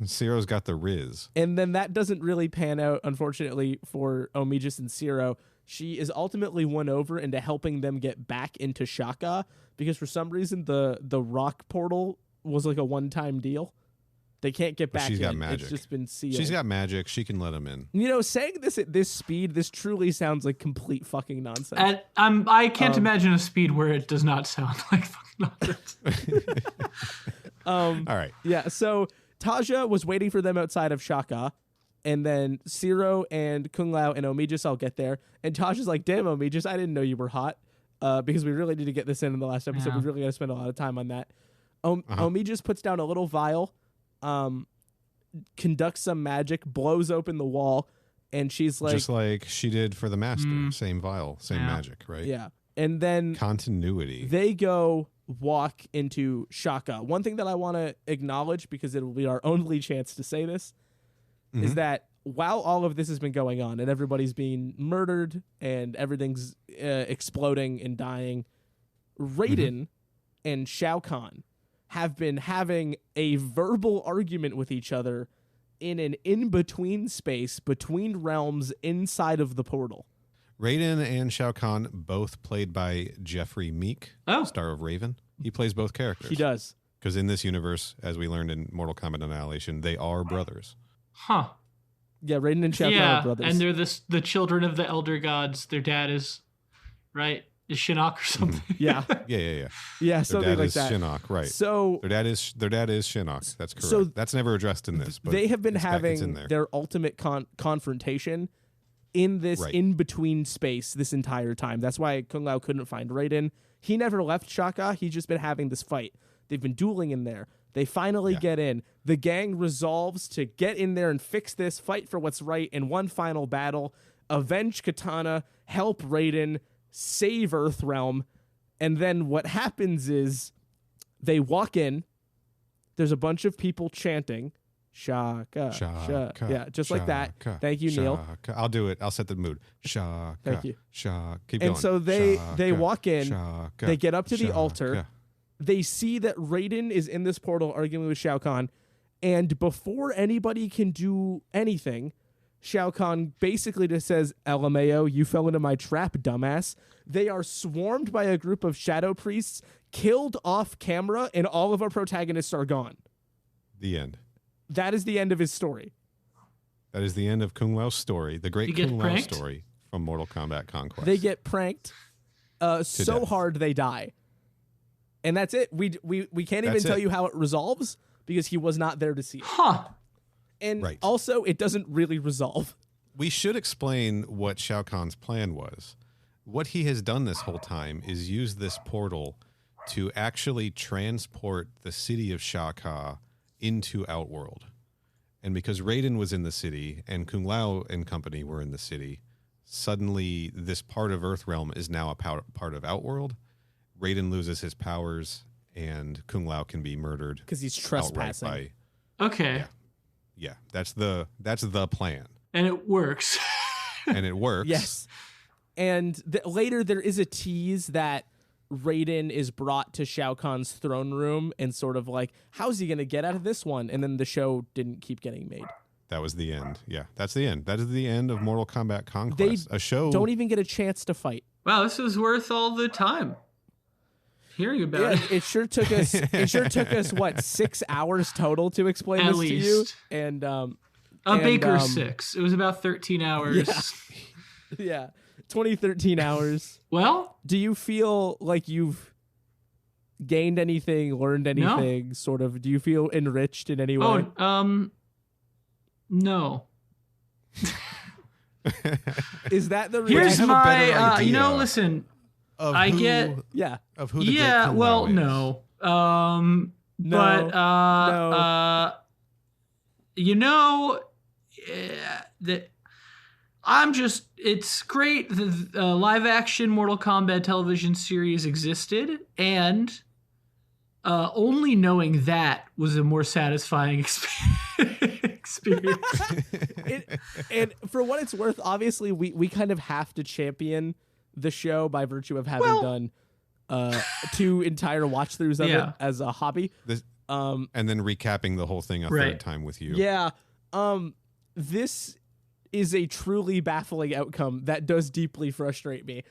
Zero's got the Riz. And then that doesn't really pan out, unfortunately, for Omijis and Zero. She is ultimately won over into helping them get back into Shaka because for some reason the rock portal was like a one-time deal. They can't get back in. She's got magic. It's just been sealed. She's got magic. She can let him in. You know, saying this at this speed, this truly sounds like complete fucking nonsense. I can't imagine a speed where it does not sound like fucking nonsense. All right. Yeah, so Taja was waiting for them outside of Shaka, and then Zero and Kung Lao and Omijis all get there, and Taja's like, damn, Omijis, I didn't know you were hot, because we really need to get this in the last episode. We really got to spend a lot of time on that. Omijis puts down a little vial, conducts some magic, blows open the wall, and she's like... Just like she did for the Master. Same vial, same magic, right? Yeah. And then... Continuity. They go walk into Shaka. One thing that I want to acknowledge, because it will be our only chance to say this, is that while all of this has been going on and everybody's being murdered and everything's exploding and dying, Raiden and Shao Kahn have been having a verbal argument with each other in an in-between space between realms inside of the portal. Raiden and Shao Kahn, both played by Jeffrey Meek, star of Raven. He plays both characters. He does. Because in this universe, as we learned in Mortal Kombat Annihilation, they are brothers. Huh. Yeah, Raiden and Shao Kahn are brothers. And they're the children of the elder gods. Their dad is, right? Shinnok or something. Yeah. Yeah. Yeah, something like that. Shinnok, right? So their dad is Shinnok. That's correct. So that's never addressed in this. But they have been it's having in there. their ultimate confrontation in this in between space this entire time. That's why Kung Lao couldn't find Raiden. He never left Shaka. He's just been having this fight. They've been dueling in there. They finally get in. The gang resolves to get in there and fix this, fight for what's right in one final battle, avenge Katana, help Raiden, save Earthrealm. And then what happens is they walk in. There's a bunch of people chanting, Shaka, Shaka. Yeah, just like that. Thank you, Neil. I'll do it. I'll set the mood. Shaka. Thank you. Shaka. Keep and going. so they walk in. Shaka, they get up to the Shaka. altar. They see that Raiden is in this portal arguing with Shao Kahn. And before anybody can do anything, Shao Kahn basically just says, LMAO, you fell into my trap, dumbass. They are swarmed by a group of shadow priests, killed off camera, and all of our protagonists are gone. The end. That is the end of his story. That is the end of Kung Lao's story, the Great Kung Lao story from Mortal Kombat Conquest. They get pranked so death. hard they die. And that's it. We can't even tell you how it resolves because he was not there to see it. Huh. And also, it doesn't really resolve. We should explain what Shao Kahn's plan was. What he has done this whole time is use this portal to actually transport the city of Shaka into Outworld. And because Raiden was in the city and Kung Lao and company were in the city, suddenly this part of Earthrealm is now a part of Outworld. Raiden loses his powers and Kung Lao can be murdered because he's trespassing. Okay. Yeah, that's the plan. And it works. And it works. Yes. And later there is a tease that Raiden is brought to Shao Kahn's throne room and sort of like, how's he going to get out of this one? And then the show didn't keep getting made. That was the end. Yeah, that's the end. That is the end of Mortal Kombat Conquest. They a show don't even get a chance to fight. Wow, this was worth all the time. Hearing about it. It sure took us. It sure took us what 6 hours total to explain At this least. to you. And Baker 6. It was about 13 hours. Yeah, 13 hours. Well, do you feel like you've gained anything, learned anything? No. Sort of. Do you feel enriched in any way? No. Is that the Here's have a better my idea listen. of I who, get of who the Great Kung well, Lao is. no. But no. That I'm just it's great the live action Mortal Kombat television series existed, and only knowing that was a more satisfying experience. And for what it's worth, obviously we kind of have to champion the show by virtue of having done 2 entire watch throughs of it as a hobby. And then recapping the whole thing a third time with you. Yeah. This is a truly baffling outcome that does deeply frustrate me.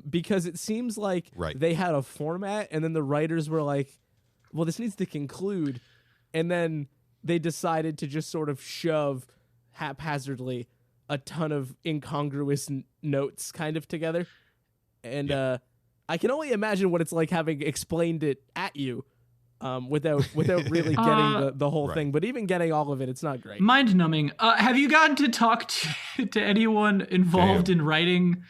Because it seems like they had a format and then the writers were like, well, this needs to conclude. And then they decided to just sort of shove haphazardly a ton of incongruous notes kind of together. And I can only imagine what it's like having explained it at you without really getting the whole thing. But even getting all of it, it's not great. Mind numbing. Have you gotten to talk to anyone involved in writing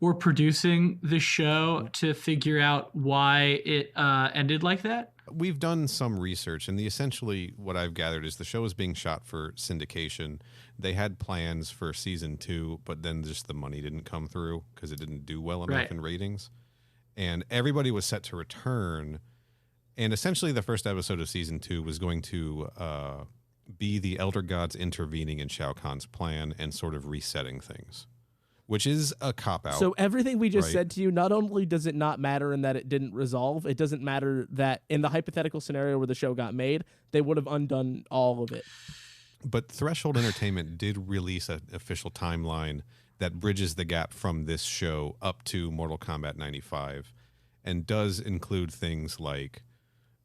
or producing the show to figure out why it ended like that? We've done some research, and essentially what I've gathered is the show is being shot for syndication. They had plans for season 2, but then just the money didn't come through because it didn't do well enough in ratings. And everybody was set to return. And essentially the first episode of season 2 was going to be the Elder Gods intervening in Shao Kahn's plan and sort of resetting things, which is a cop-out. So everything we just said to you, not only does it not matter in that it didn't resolve, it doesn't matter that in the hypothetical scenario where the show got made, they would have undone all of it. But Threshold Entertainment did release an official timeline that bridges the gap from this show up to Mortal Kombat 95 and does include things like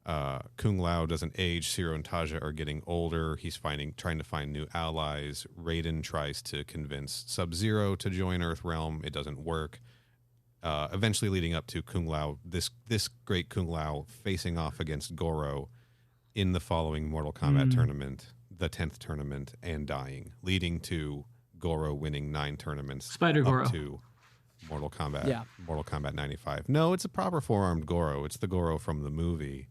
Kung Lao doesn't age, Zero and Taja are getting older, he's trying to find new allies, Raiden tries to convince Sub-Zero to join Earthrealm, it doesn't work. eventually leading up to Kung Lao, this Great Kung Lao facing off against Goro in the following Mortal Kombat tournament, the 10th tournament, and dying, leading to Goro winning 9 tournaments Spider Goro. up to Mortal Kombat 95. No, it's a proper 4-armed Goro. It's the Goro from the movie.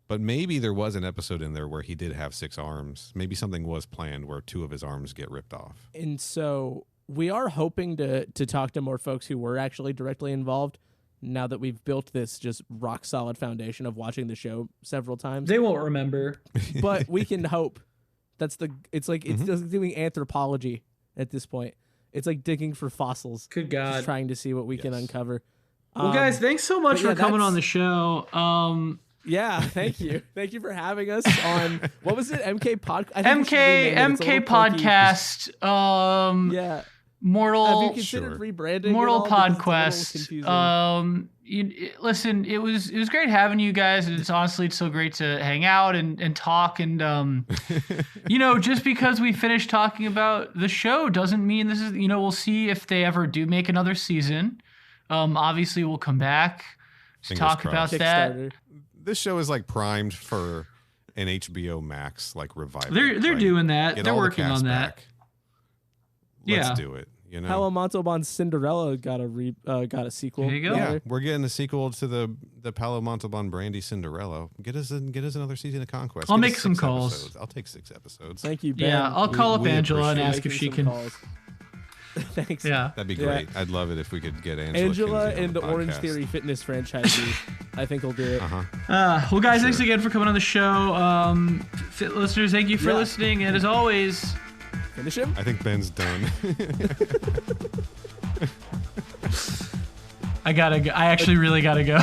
But maybe there was an episode in there where he did have 6 arms. Maybe something was planned where 2 of his arms get ripped off. And so we are hoping to talk to more folks who were actually directly involved now that we've built this just rock solid foundation of watching the show several times. They won't remember. But we can hope. It's just doing anthropology at this point. It's like digging for fossils. Good God. Just trying to see what we can uncover. Well, guys, thanks so much for coming on the show. Yeah, thank you. Thank you for having us on, what was it? MK Podcast? MK Podcast. Yeah. Mortal. Have you considered rebranding Mortal Podquest? Listen, it was great having you guys. It's so great to hang out and talk. And just because we finished talking about the show doesn't mean this is. We'll see if they ever do make another season. Obviously, we'll come back to talk about that. This show is like primed for an HBO Max like revival. They're doing that. Get they're all the working cast on that. back. Let's do it. Palomontabon's Cinderella got a sequel. There you go. Yeah, we're getting a sequel to the Palomontabon Brandy Cinderella. Get us another season of Conquest. I'll Get make us some 6 calls. episodes. I'll take 6 episodes. Thank you, Ben. Yeah, I'll call up Angela and appreciate ask if she can. Thanks. Yeah, that'd be great. I'd love it if we could get Angela. Angela Kinsey on and the Orange podcast. Theory Fitness franchise. I think will do it. Well, guys, thanks again for coming on the show. Listeners, thank you for listening. And as always, finish him. I think Ben's done. I actually really gotta go.